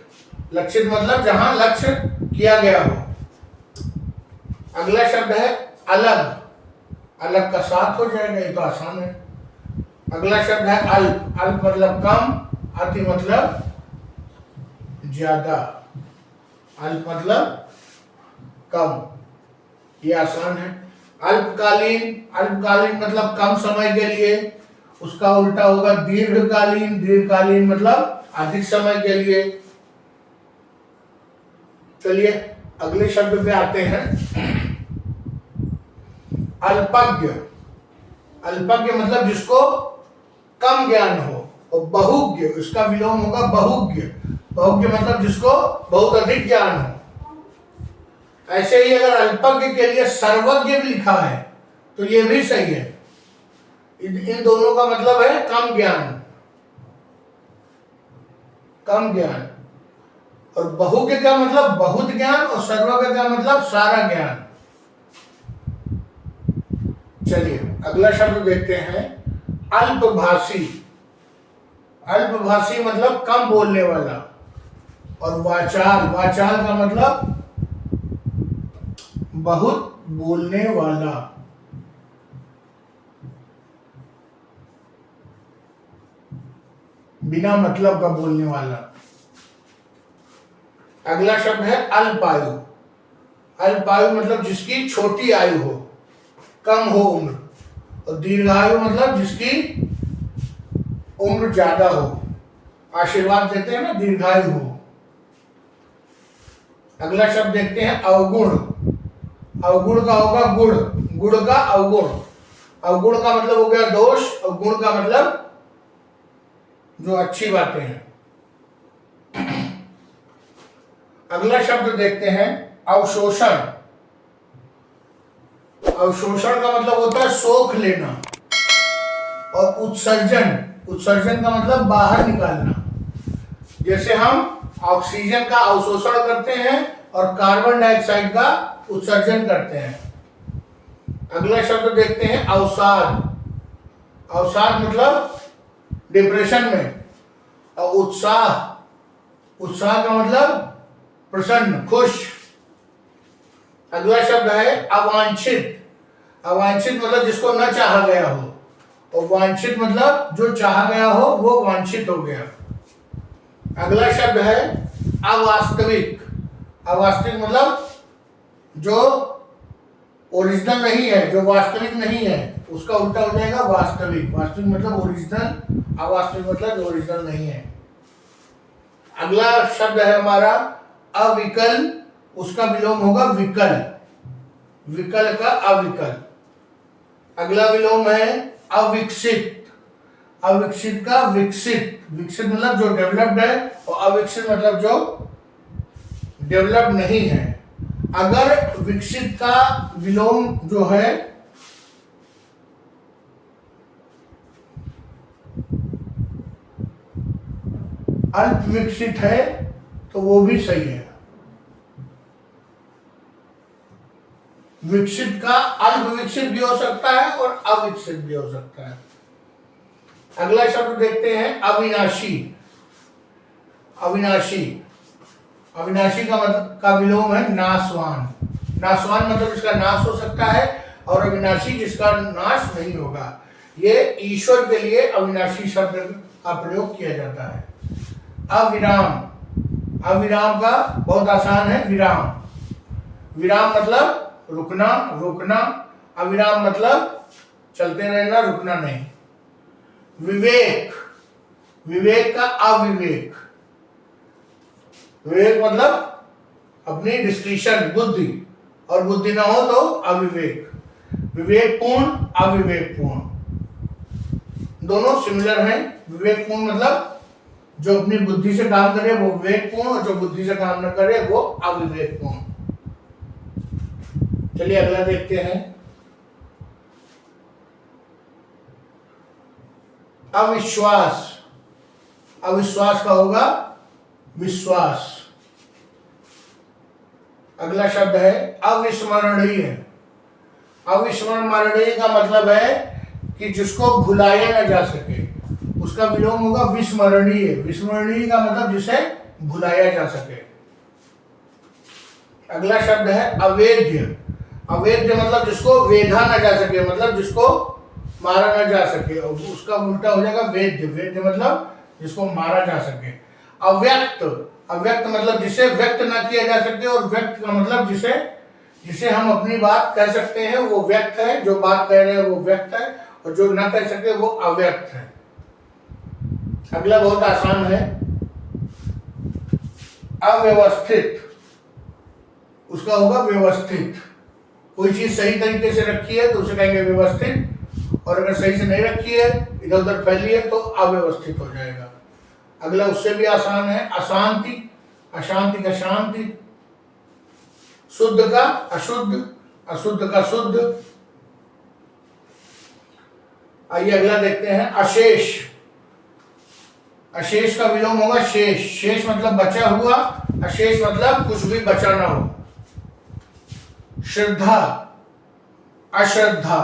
लक्षित मतलब जहां लक्ष्य किया गया हो। अगला शब्द है अलग। अलग का साथ हो जाएगा, ये तो आसान है। अगला शब्द है अल्प। अल्प मतलब कम, अति मतलब ज्यादा, अल्प मतलब कम, ये आसान है। अल्पकालीन। अल्पकालीन मतलब कम समय के लिए, उसका उल्टा होगा दीर्घकालीन। दीर्घकालीन मतलब अधिक समय के लिए। चलिए अगले शब्द पे आते हैं अल्पज्ञ। अल्पज्ञ मतलब जिसको कम ज्ञान हो, और बहुज्ञ उसका विलोम होगा बहुज्ञ। बहुज्ञ मतलब जिसको बहुत अधिक ज्ञान हो। ऐसे ही अगर अल्पज्ञ के लिए सर्वज्ञ भी लिखा है तो ये भी सही है। इन दोनों का मतलब है कम ज्ञान, कम ज्ञान। और बहुज्ञ का मतलब बहुत ज्ञान, और सर्वज्ञ का मतलब सारा ज्ञान। चलिए अगला शब्द देखते हैं अल्पभाषी। अल्पभाषी मतलब कम बोलने वाला। और वाचाल। वाचाल का मतलब बहुत बोलने वाला। बिना मतलब का बोलने वाला। अगला शब्द है अल्पायु। अल्पायु मतलब जिसकी छोटी आयु हो, कम हो उम्र। और दीर्घायु मतलब जिसकी उम्र ज्यादा हो, आशीर्वाद देते हैं ना, दीर्घायु हो। अगला शब्द देखते हैं अवगुण। अवगुण का होगा गुण। गुण का अवगुण। अवगुण का मतलब हो गया दोष, और गुण का मतलब जो अच्छी बातें हैं। अगला शब्द देखते हैं अवशोषण। अवशोषण का मतलब होता है सोख लेना। और उत्सर्जन। उत्सर्जन का मतलब बाहर निकालना। जैसे हम ऑक्सीजन का अवशोषण करते हैं और कार्बन डाइऑक्साइड का उत्सर्जन करते हैं। अगला शब्द देखते हैं अवसाद। अवसाद मतलब डिप्रेशन में। और उत्साह। उत्साह का मतलब प्रसन्न, खुश। अगला शब्द है अवांछित। अवांछित मतलब जिसको न चाहा गया हो, और वांछित मतलब जो चाहा गया हो वो वांछित हो गया। अगला शब्द है अवास्तविक। अवास्तविक मतलब जो ओरिजिनल नहीं है, जो वास्तविक नहीं है, उसका उल्टा हो जाएगा वास्तविक। वास्तविक मतलब ओरिजिनल, अवास्तविक मतलब जो ओरिजिनल नहीं है। अगला शब्द है हमारा अविकल। उसका विलोम होगा विकल। विकल का अविकल। अगला विलोम है अविकसित। अविकसित का विकसित। विकसित मतलब जो डेवलप्ड है, और अविकसित मतलब जो डेवलप्ड नहीं है। अगर विकसित का विलोम जो है अल्प विकसित है तो वो भी सही है। विकसित का अल्प विकसित भी हो सकता है और अविकसित भी हो सकता है। अगला शब्द देखते हैं अविनाशी। अविनाशी। अविनाशी का विलोम है नाशवान। नाशवान मतलब जिसका नाश हो सकता है, और अविनाशी जिसका नाश नहीं होगा। ये ईश्वर के लिए अविनाशी शब्द का प्रयोग किया जाता है। अविराम। अविराम का बहुत आसान है विराम। विराम मतलब रुकना, रोकना। अविराम मतलब चलते रहना, रुकना नहीं। विवेक, विवेक का अविवेक। विवेक मतलब अपनी डिस्क्रिशन, बुद्धि, और बुद्धि ना हो तो अविवेक। विवेकपूर्ण, अविवेकपूर्ण, दोनों सिमिलर हैं। विवेकपूर्ण मतलब जो अपनी बुद्धि से काम करे वो विवेकपूर्ण, और जो बुद्धि से काम न करे वो अविवेकपूर्ण। चलिए अगला देखते हैं। अविश्वास, अविश्वास का होगा विश्वास। अगला शब्द है अविस्मरणीय। अविस्मरणीय का मतलब है कि जिसको भुलाया न जा सके, उसका विलोम होगा विस्मरणीय। विस्मरणीय का मतलब जिसे भुलाया जा सके। अगला शब्द है अवेद्य। अवेद्य मतलब जिसको वेधा न जा सके, मतलब जिसको मारा न जा सके, और उसका उल्टा हो जाएगा वेद्य। वेद्य मतलब जिसको मारा जा सके। अव्यक्त, अव्यक्त मतलब जिसे व्यक्त न किया जा सके, और व्यक्त का मतलब जिसे हम अपनी बात कह सकते हैं वो व्यक्त है, जो बात कह रहे हैं वो व्यक्त है, और जो न कह सके वो अव्यक्त है। अगला बहुत आसान है, अव्यवस्थित। उसका होगा व्यवस्थित। कोई चीज सही तरीके से रखी है तो उसे कहेंगे व्यवस्थित, और अगर सही से नहीं रखी है, इधर उधर फैली है, तो अव्यवस्थित हो जाएगा। अगला उससे भी आसान है, अशांति। अशांति का शांति, शुद्ध का अशुद्ध, अशुद्ध का शुद्ध। आइए अगला देखते हैं, अशेष। अशेष का विलोम होगा शेष। शेष मतलब बचा हुआ, अशेष मतलब कुछ भी बचा ना हो। श्रद्धा, अश्रद्धा।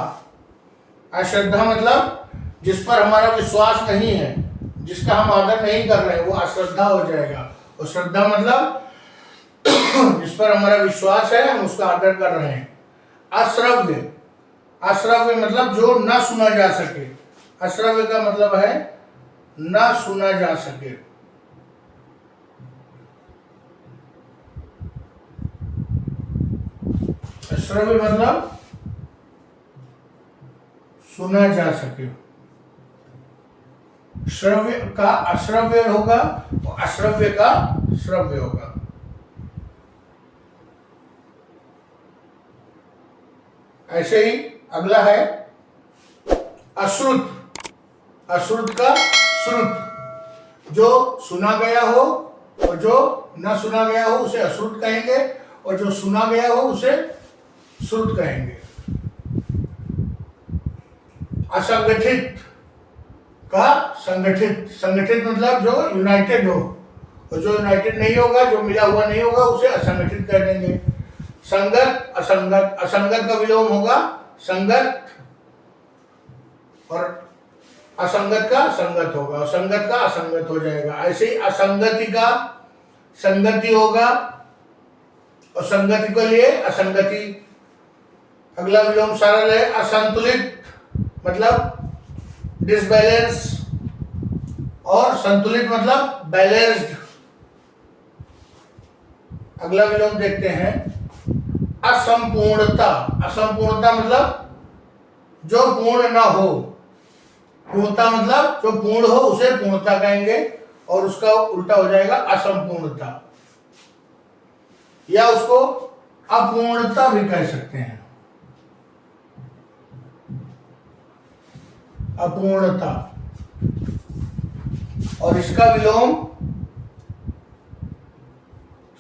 अश्रद्धा मतलब जिस पर हमारा विश्वास नहीं है, जिसका हम आदर नहीं कर रहे हैं, वो अश्रद्धा हो जाएगा। और श्रद्धा मतलब जिस पर हमारा विश्वास है, हम उसका आदर कर रहे हैं। अश्रव्य, अश्रव्य मतलब जो न सुना जा सके। अश्रव्य का मतलब है न सुना जा सके। अश्रव्य मतलब सुना जा सके। श्रव्य का अश्रव्य होगा, और अश्रव्य का श्रव्य होगा। ऐसे ही अगला है अश्रुत। अश्रुत का श्रुत, जो सुना गया हो और जो न सुना गया हो उसे अश्रुत कहेंगे, और जो सुना गया हो उसे श्रुत कहेंगे। असंगठित का संगठित। संगठित मतलब जो यूनाइटेड हो, और जो यूनाइटेड नहीं होगा, जो मिला हुआ नहीं होगा, उसे असंगठित कर देंगे। संगत, असंगत। असंगत का विलोम होगा संगत, और असंगत का संगत होगा, और संगत का असंगत हो जाएगा। ऐसे ही असंगति का संगति होगा, और संगति के लिए असंगति। अगला विलोम सरल है, असंतुलित मतलब डिसबैलेंस, और संतुलित मतलब बैलेंस्ड। अगला विलोम देखते हैं, असंपूर्णता। असंपूर्णता मतलब जो पूर्ण ना हो। पूर्णता मतलब जो पूर्ण हो उसे पूर्णता कहेंगे, और उसका उल्टा हो जाएगा असंपूर्णता, या उसको अपूर्णता भी कह सकते हैं। अपूर्णता, और इसका विलोम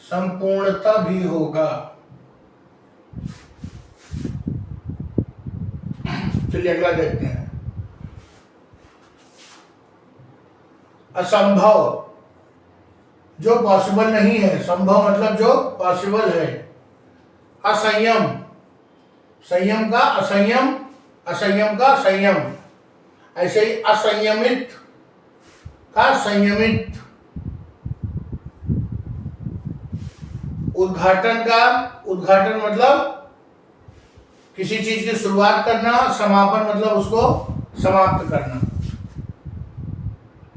संपूर्णता भी होगा। चलिए अगला देखते हैं, असंभव, जो पॉसिबल नहीं है। संभव मतलब जो पॉसिबल है। असंयम, संयम का असंयम, असंयम का संयम। ऐसे ही असंयमित का संयमित। उद्घाटन का उद्घाटन मतलब किसी चीज की शुरुआत करना, समापन मतलब उसको समाप्त करना।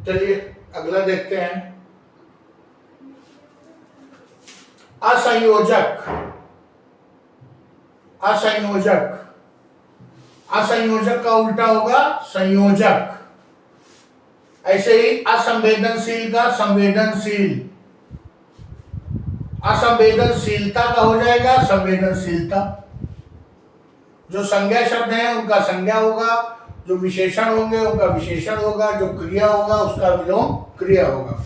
चलिए अगला देखते हैं, असंयोजक। असंयोजक। असंयोजक का उल्टा होगा संयोजक। ऐसे ही असंवेदनशील का संवेदनशील। असंवेदनशीलता का हो जाएगा संवेदनशीलता। जो संज्ञा शब्द है उनका संज्ञा होगा, जो विशेषण होंगे उनका विशेषण होगा, जो क्रिया होगा उसका विलोम क्रिया होगा।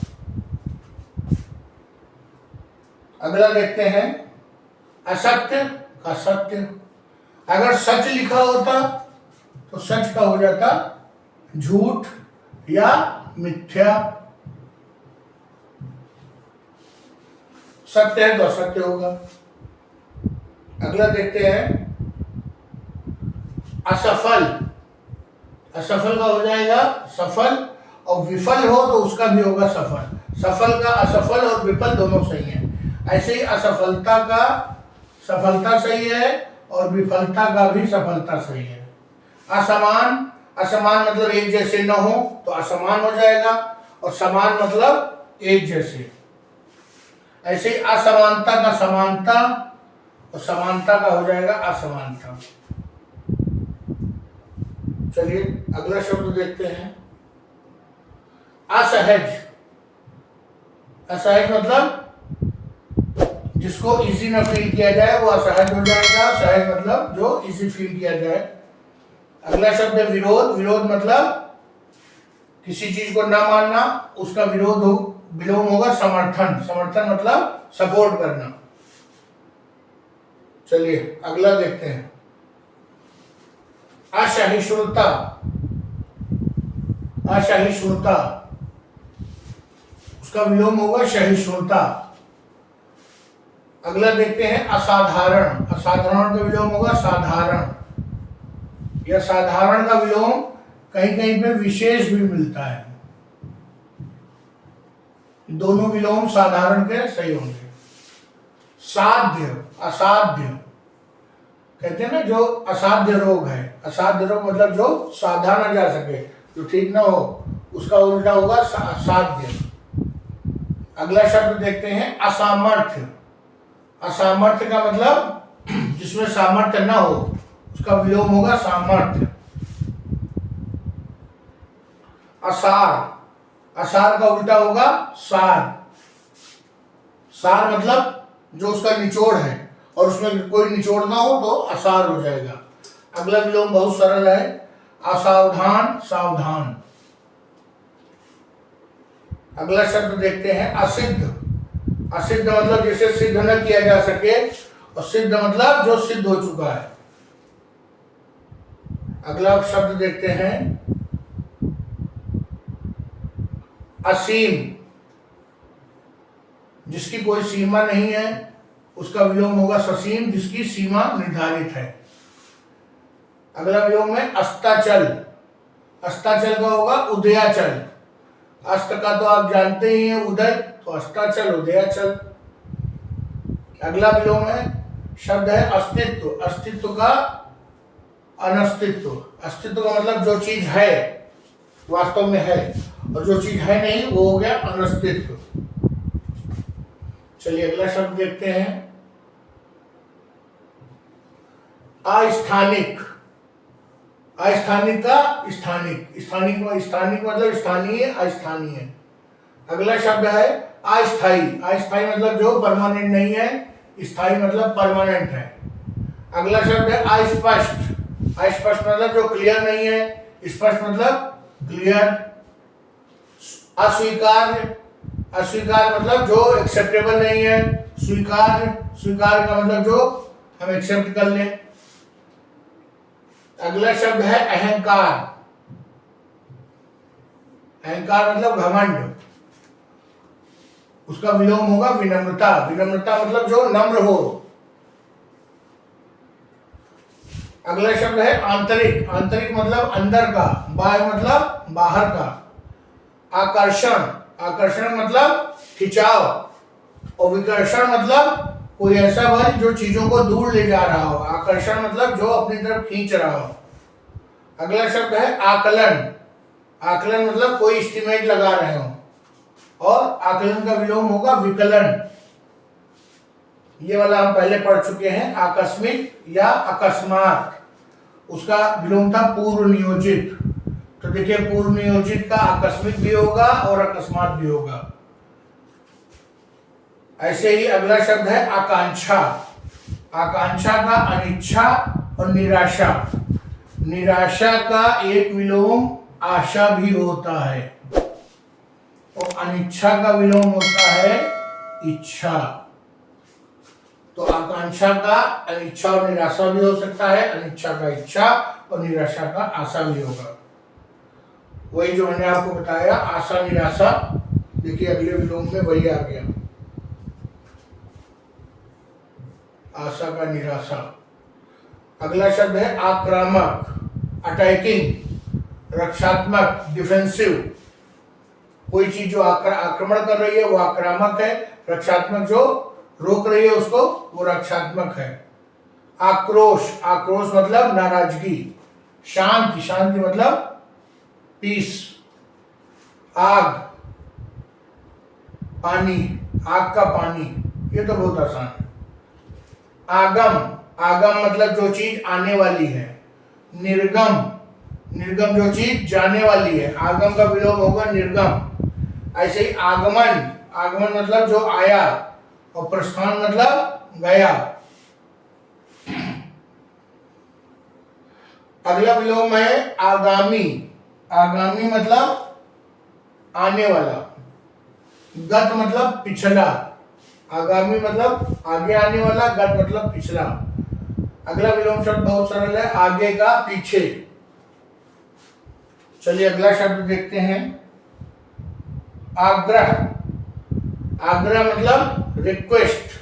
अगला देखते हैं असत्य का सत्य। अगर सच लिखा होता तो सच का हो जाता झूठ या मिथ्या। सत्य है तो असत्य होगा। अगला देखते हैं असफल। असफल का हो जाएगा सफल, और विफल हो तो उसका भी होगा सफल। सफल का असफल और विफल दोनों सही है। ऐसे ही असफलता का सफलता सही है और विफलता का भी सफलता सही है। असमान। असमान मतलब एक जैसे न हो तो असमान हो जाएगा, और समान मतलब एक जैसे। ऐसे ही असमानता का समानता और समानता का हो जाएगा असमानता। चलिए अगला शब्द देखते हैं असहज। असहज मतलब जिसको इजी न फील किया जाए वो असहज हो जाएगा। सहज मतलब जो इजी फील किया जाए। अगला शब्द है विरोध। विरोध मतलब किसी चीज को न मानना, उसका विरोध हो, विलोम होगा समर्थन। समर्थन मतलब सपोर्ट करना। चलिए अगला देखते हैं असहिष्णुता। असहिष्णुता उसका विलोम होगा सहिष्णुता। अगला देखते हैं असाधारण। असाधारण का विलोम होगा साधारण। यह साधारण का विलोम कहीं कहीं पे विशेष भी मिलता है। दोनों विलोम साधारण के सही होंगे। साध्य। असाध्य कहते हैं ना, जो असाध्य रोग है। असाध्य रोग मतलब जो साधा न जा सके, जो ठीक ना हो, उसका उल्टा होगा साध्य। अगला शब्द देखते हैं असामर्थ्य। असामर्थ्य का मतलब जिसमें सामर्थ्य ना हो, उसका विलोम होगा सामर्थ्य। असार। असार का उल्टा होगा सार। सार मतलब जो उसका निचोड़ है और उसमें कोई निचोड़ ना हो तो असार हो जाएगा। अगला विलोम बहुत सरल है असावधान सावधान। अगला शब्द देखते हैं असिद्ध। असिद्ध मतलब जिसे सिद्ध न किया जा सके, और सिद्ध मतलब जो सिद्ध हो चुका है। अगला शब्द देखते हैं असीम। जिसकी कोई सीमा नहीं है उसका विलोम होगा ससीम, जिसकी सीमा निर्धारित है। अगला विलोम है अस्ताचल। अस्ताचल का होगा उदयाचल। अस्त का तो आप जानते ही हैं उदय, तो अस्ताचल उदयाचल। अगला विलोम है शब्द है अस्तित्व। अस्तित्व का अनस्तित्व। अस्तित्व का मतलब जो चीज है वास्तव में है, और जो चीज है नहीं वो हो गया अनस्तित्व। चलिए अगला शब्द देखते हैं अस्थानिक। अस्थानिक का स्थानिक। स्थानिक स्थानिक मतलब स्थानीय अस्थानीय। अगला शब्द है अस्थाई। अस्थाई मतलब जो परमानेंट नहीं है, स्थाई मतलब परमानेंट है। अगला शब्द है अस्पष्ट। अस्पष्ट मतलब जो क्लियर नहीं है, स्पष्ट मतलब क्लियर। अस्वीकार्य। अस्वीकार मतलब जो एक्सेप्टेबल नहीं है। स्वीकार। स्वीकार का मतलब जो हम एक्सेप्ट कर लें। अगला शब्द है अहंकार। अहंकार मतलब घमंड, उसका विलोम होगा विनम्रता। विनम्रता मतलब जो नम्र हो। अगला शब्द है आंतरिक। आंतरिक मतलब अंदर का, बाह्य मतलब बाहर का। आकर्षण। आकर्षण मतलब खिंचाव, और विकर्षण मतलब कोई ऐसा बल जो चीजों को दूर ले जा रहा हो। आकर्षण मतलब जो अपनी तरफ खींच रहा हो। अगला शब्द है आकलन। आकलन मतलब कोई एस्टिमेट लगा रहे हो, और आकलन का विलोम होगा विकलन। ये वाला हम पहले पढ़ चुके हैं, आकस्मिक या अकस्मात। उसका विलोम था पूर्व नियोजित। तो देखिए पूर्व नियोजित का आकस्मिक भी होगा और अकस्मात भी होगा। ऐसे ही अगला शब्द है आकांक्षा। आकांक्षा का अनिच्छा और निराशा। निराशा का एक विलोम आशा भी होता है और अनिच्छा का विलोम होता है इच्छा। तो आकांक्षा का अनिच्छा और निराशा भी हो सकता है, अनिच्छा का इच्छा और निराशा का आशा भी होगा। वही जो मैंने आपको बताया आशा निराशा, देखिए अगले विलोम में वही आ गया, आशा का निराशा। अगला शब्द है आक्रामक, अटैकिंग, रक्षात्मक, डिफेंसिव। कोई चीज जो आक्रमण कर रही है वो आक्रामक है, रक्षात्मक जो रोक रही है उसको वो रक्षात्मक है। आक्रोश, आक्रोश मतलब नाराजगी। शांति, शांति मतलब पीस। आग, पानी, आग का पानी, ये तो बहुत आसान है। आगम, आगम मतलब जो चीज आने वाली है। निर्गम, निर्गम जो चीज जाने वाली है, आगम का विलोम होगा निर्गम। ऐसे ही आगमन, आगमन मतलब जो आया और प्रस्थान मतलब गया। अगला विलोम है आगामी। आगामी मतलब आने वाला। गत मतलब पिछला। आगामी मतलब आगे आने वाला, गत मतलब पिछला। अगला विलोम शब्द बहुत सरल है, आगे का पीछे। चलिए अगला शब्द देखते हैं, आग्रह। आग्रह मतलब रिक्वेस्ट।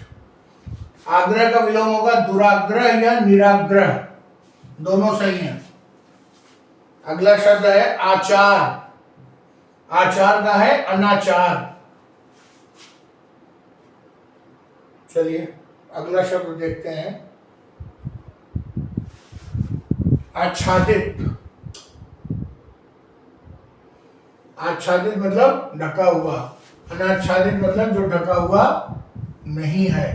आग्रह का विलोम होगा दुराग्रह या निराग्रह, दोनों सही हैं। अगला शब्द है आचार। आचार का है अनाचार। चलिए अगला शब्द देखते हैं, आच्छादित। आच्छादित मतलब ढका हुआ, अनाच्छादित मतलब जो ढका हुआ नहीं है।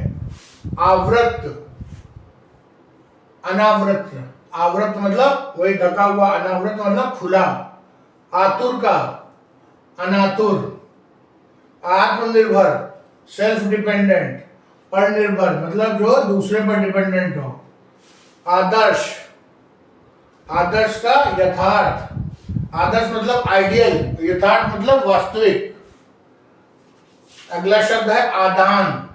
आवृत, अनावृत। आवृत मतलब वही ढका हुआ, अनावृत मतलब खुला। आतुर का अनातुर। आत्मनिर्भर, सेल्फ डिपेंडेंट। पर निर्भर मतलब जो दूसरे पर डिपेंडेंट हो। आदर्श, आदर्श का यथार्थ। आदर्श मतलब आइडियल, यथार्थ मतलब वास्तविक। अगला शब्द है आदान।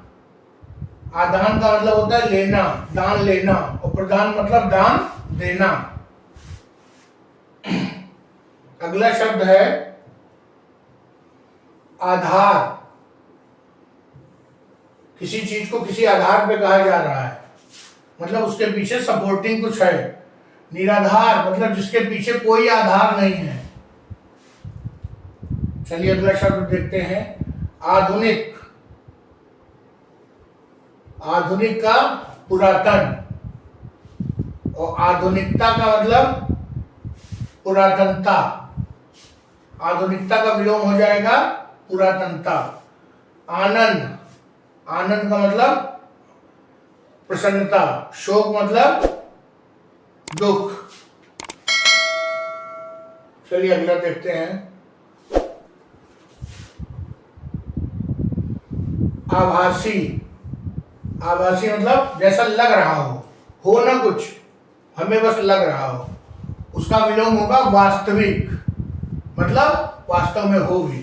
आदान का मतलब होता है लेना, दान लेना, और प्रदान मतलब दान देना। अगला शब्द है आधार। किसी चीज को किसी आधार पे कहा जा रहा है, मतलब उसके पीछे सपोर्टिंग कुछ है। निराधार मतलब जिसके पीछे कोई आधार नहीं है। चलिए अगला शब्द देखते हैं, आधुनिक। आधुनिक का पुरातन, और आधुनिकता का मतलब पुरातनता। आधुनिकता का विलोम हो जाएगा पुरातनता। आनंद, आनंद का मतलब प्रसन्नता। शोक मतलब दुख। चलिए अगला देखते हैं, आभासी। आभासी मतलब जैसा लग रहा हो ना कुछ, हमें बस लग रहा हो। उसका विलोम होगा वास्तविक, मतलब वास्तव में हो भी।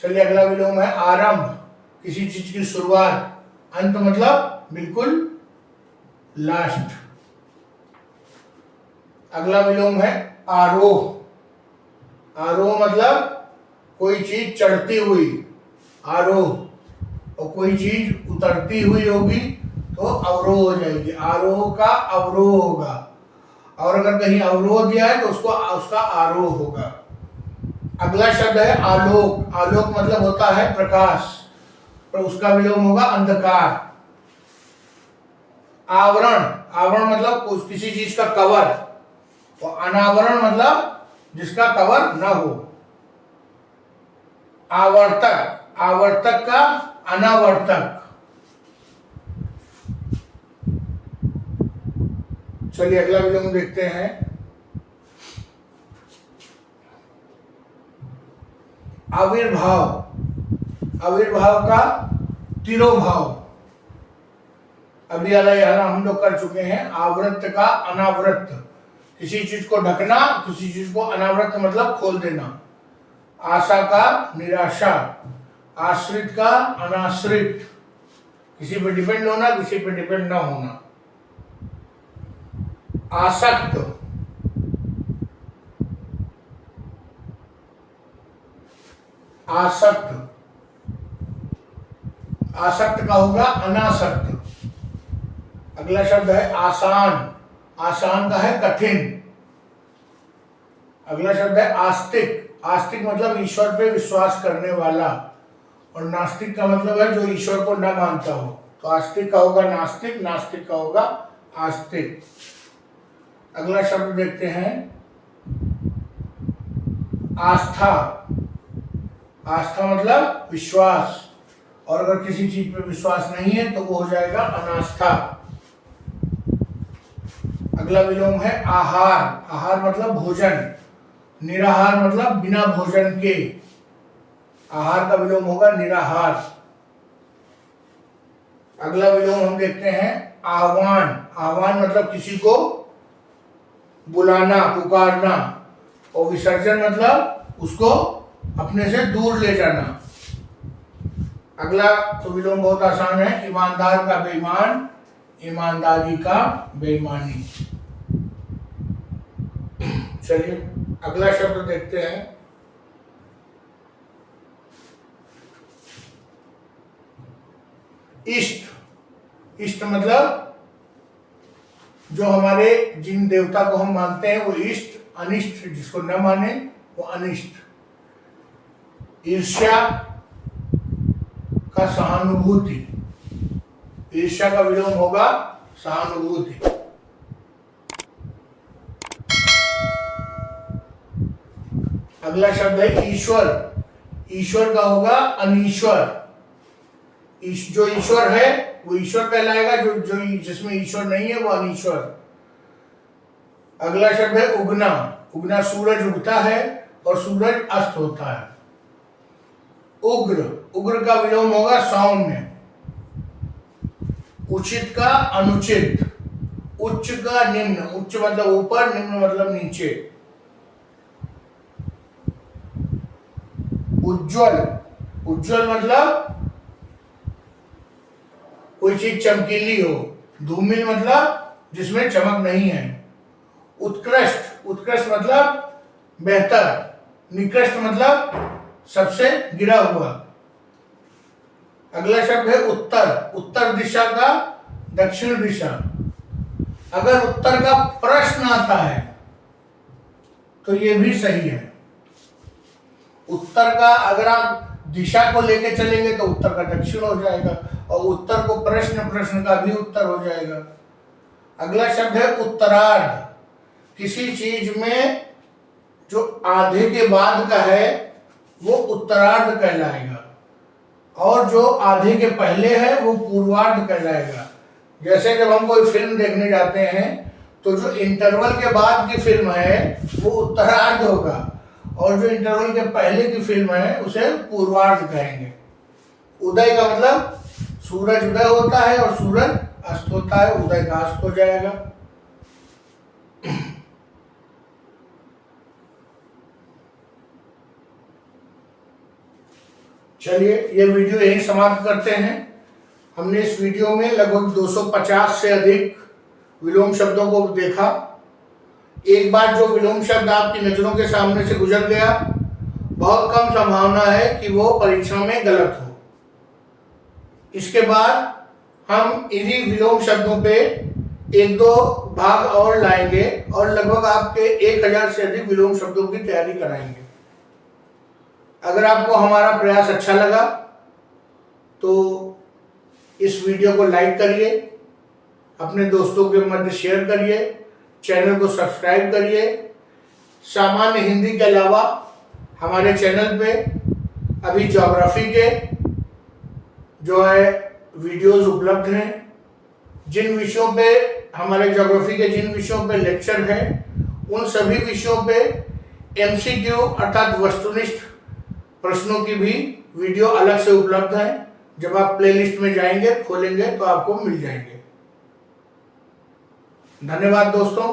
चलिए अगला विलोम है आरंभ, किसी चीज की शुरुआत। अंत मतलब बिल्कुल लास्ट। अगला विलोम है आरोह। आरोह मतलब कोई चीज चढ़ती हुई, आरोह। और कोई चीज उतरती हुई होगी तो अवरोह हो जाएगी। आरोह का अवरोह होगा, और अगर कहीं अवरोह दिया है तो उसको उसका आरोह होगा। अगला शब्द है आलोक। आलोक मतलब होता है प्रकाश, तो उसका विलोम होगा अंधकार। आवरण, आवरण मतलब किसी चीज का कवर, और अनावरण मतलब जिसका कवर न हो। आवर्तक, आवर्तक का अनावर्तक। चलिए अगला विलोम देखते हैं। आविर्भाव, आविर्भाव का तिरोभाव। अभी वाला हम लोग कर चुके हैं। आवृत्त का अनावृत्त, किसी चीज को ढकना, किसी चीज को अनावृत्त मतलब खोल देना। आशा का निराशा, आश्रित का अनाश्रित, किसी पे डिपेंड होना, किसी पे डिपेंड ना होना। आसक्त, आसक्त, आसक्त का होगा अनासक्त। अगला शब्द है आसान, आसान का है कठिन। अगला शब्द है आस्तिक, आस्तिक मतलब ईश्वर पे विश्वास करने वाला, और नास्तिक का मतलब है जो ईश्वर को न मानता हो। तो आस्तिक का होगा नास्तिक, नास्तिक का होगा आस्तिक। अगला शब्द देखते हैं आस्था, आस्था मतलब विश्वास, और अगर किसी चीज पे विश्वास नहीं है तो वो हो जाएगा अनास्था। अगला विलोम है आहार, आहार मतलब भोजन, निराहार मतलब बिना भोजन के। आहार का विलोम होगा निराहार। अगला विलोम हम देखते हैं आह्वान, आह्वान मतलब किसी को बुलाना, पुकारना, और विसर्जन मतलब उसको अपने से दूर ले जाना। अगला तो विलोम बहुत आसान है, ईमानदार का बेईमान, ईमानदारी का बेईमानी। चलिए अगला शब्द देखते हैं इष्ट। इष्ट मतलब जो हमारे जिन देवता को हम मानते हैं वो इष्ट, अनिष्ट जिसको न माने वो अनिष्ट। ईर्ष्या का सहानुभूति, ईर्ष्या का विलोम होगा सहानुभूति। अगला शब्द है ईश्वर, ईश्वर का होगा अनीश्वर। जो ईश्वर है वो ईश्वर कहलाएगा, जो जिसमें ईश्वर नहीं है वो अनीश्वर। अगला शब्द है उगना, उगना सूरज उगता है और सूरज अस्त होता है। उग्र, उग्र का विलोम होगा सौम्य। उचित का अनुचित, उच्च का निम्न, उच्च मतलब ऊपर, निम्न मतलब नीचे। उज्ज्वल, उज्ज्वल मतलब कोई चीज चमकीली हो। धूमिल मतलब जिसमें चमक नहीं है। उत्कृष्ट, उत्कृष्ट मतलब बेहतर। निकृष्ट मतलब सबसे गिरा हुआ। अगला शब्द है उत्तर, उत्तर दिशा का दक्षिण दिशा। अगर उत्तर का प्रश्न आता है तो ये भी सही है। उत्तर का अगर आप दिशा को लेके चलेंगे तो उत्तर का दक्षिण हो जाएगा, और उत्तर को प्रश्न, प्रश्न का भी उत्तर हो जाएगा। अगला शब्द है उत्तरार्ध, किसी चीज में जो आधे के बाद का है वो उत्तरार्ध कहलाएगा, और जो आधे के पहले है वो पूर्वार्ध कहलाएगा। जैसे जब हम कोई फिल्म देखने जाते हैं तो जो इंटरवल के बाद की फिल्म है वो उत्तरार्ध होगा, और जो इंटरवल के पहले की फिल्म है उसे पूर्वार्ध कहेंगे। उदय का मतलब सूरज उदय होता है और सूरज अस्त होता है, उदय का अस्त हो जाएगा। चलिए ये वीडियो यही समाप्त करते हैं। हमने इस वीडियो में लगभग 250 से अधिक विलोम शब्दों को देखा। एक बार जो विलोम शब्द आपकी नजरों के सामने से गुजर गया, बहुत कम संभावना है कि वो परीक्षा में गलत हो। इसके बाद हम इन्हीं विलोम शब्दों पे एक दो भाग और लाएंगे और लगभग आपके 1000 से अधिक विलोम शब्दों की तैयारी कराएंगे। अगर आपको हमारा प्रयास अच्छा लगा तो इस वीडियो को लाइक करिए, अपने दोस्तों के मध्य शेयर करिए, चैनल को सब्सक्राइब करिए। सामान्य हिंदी के अलावा हमारे चैनल पे अभी ज्योग्राफी के जो है वीडियोस उपलब्ध हैं। जिन विषयों पे हमारे ज्योग्राफी के जिन विषयों पे लेक्चर है उन सभी विषयों पे एमसीक्यू अर्थात वस्तुनिष्ठ प्रश्नों की भी वीडियो अलग से उपलब्ध है। जब आप प्लेलिस्ट में जाएंगे खोलेंगे तो आपको मिल जाएंगे। धन्यवाद दोस्तों।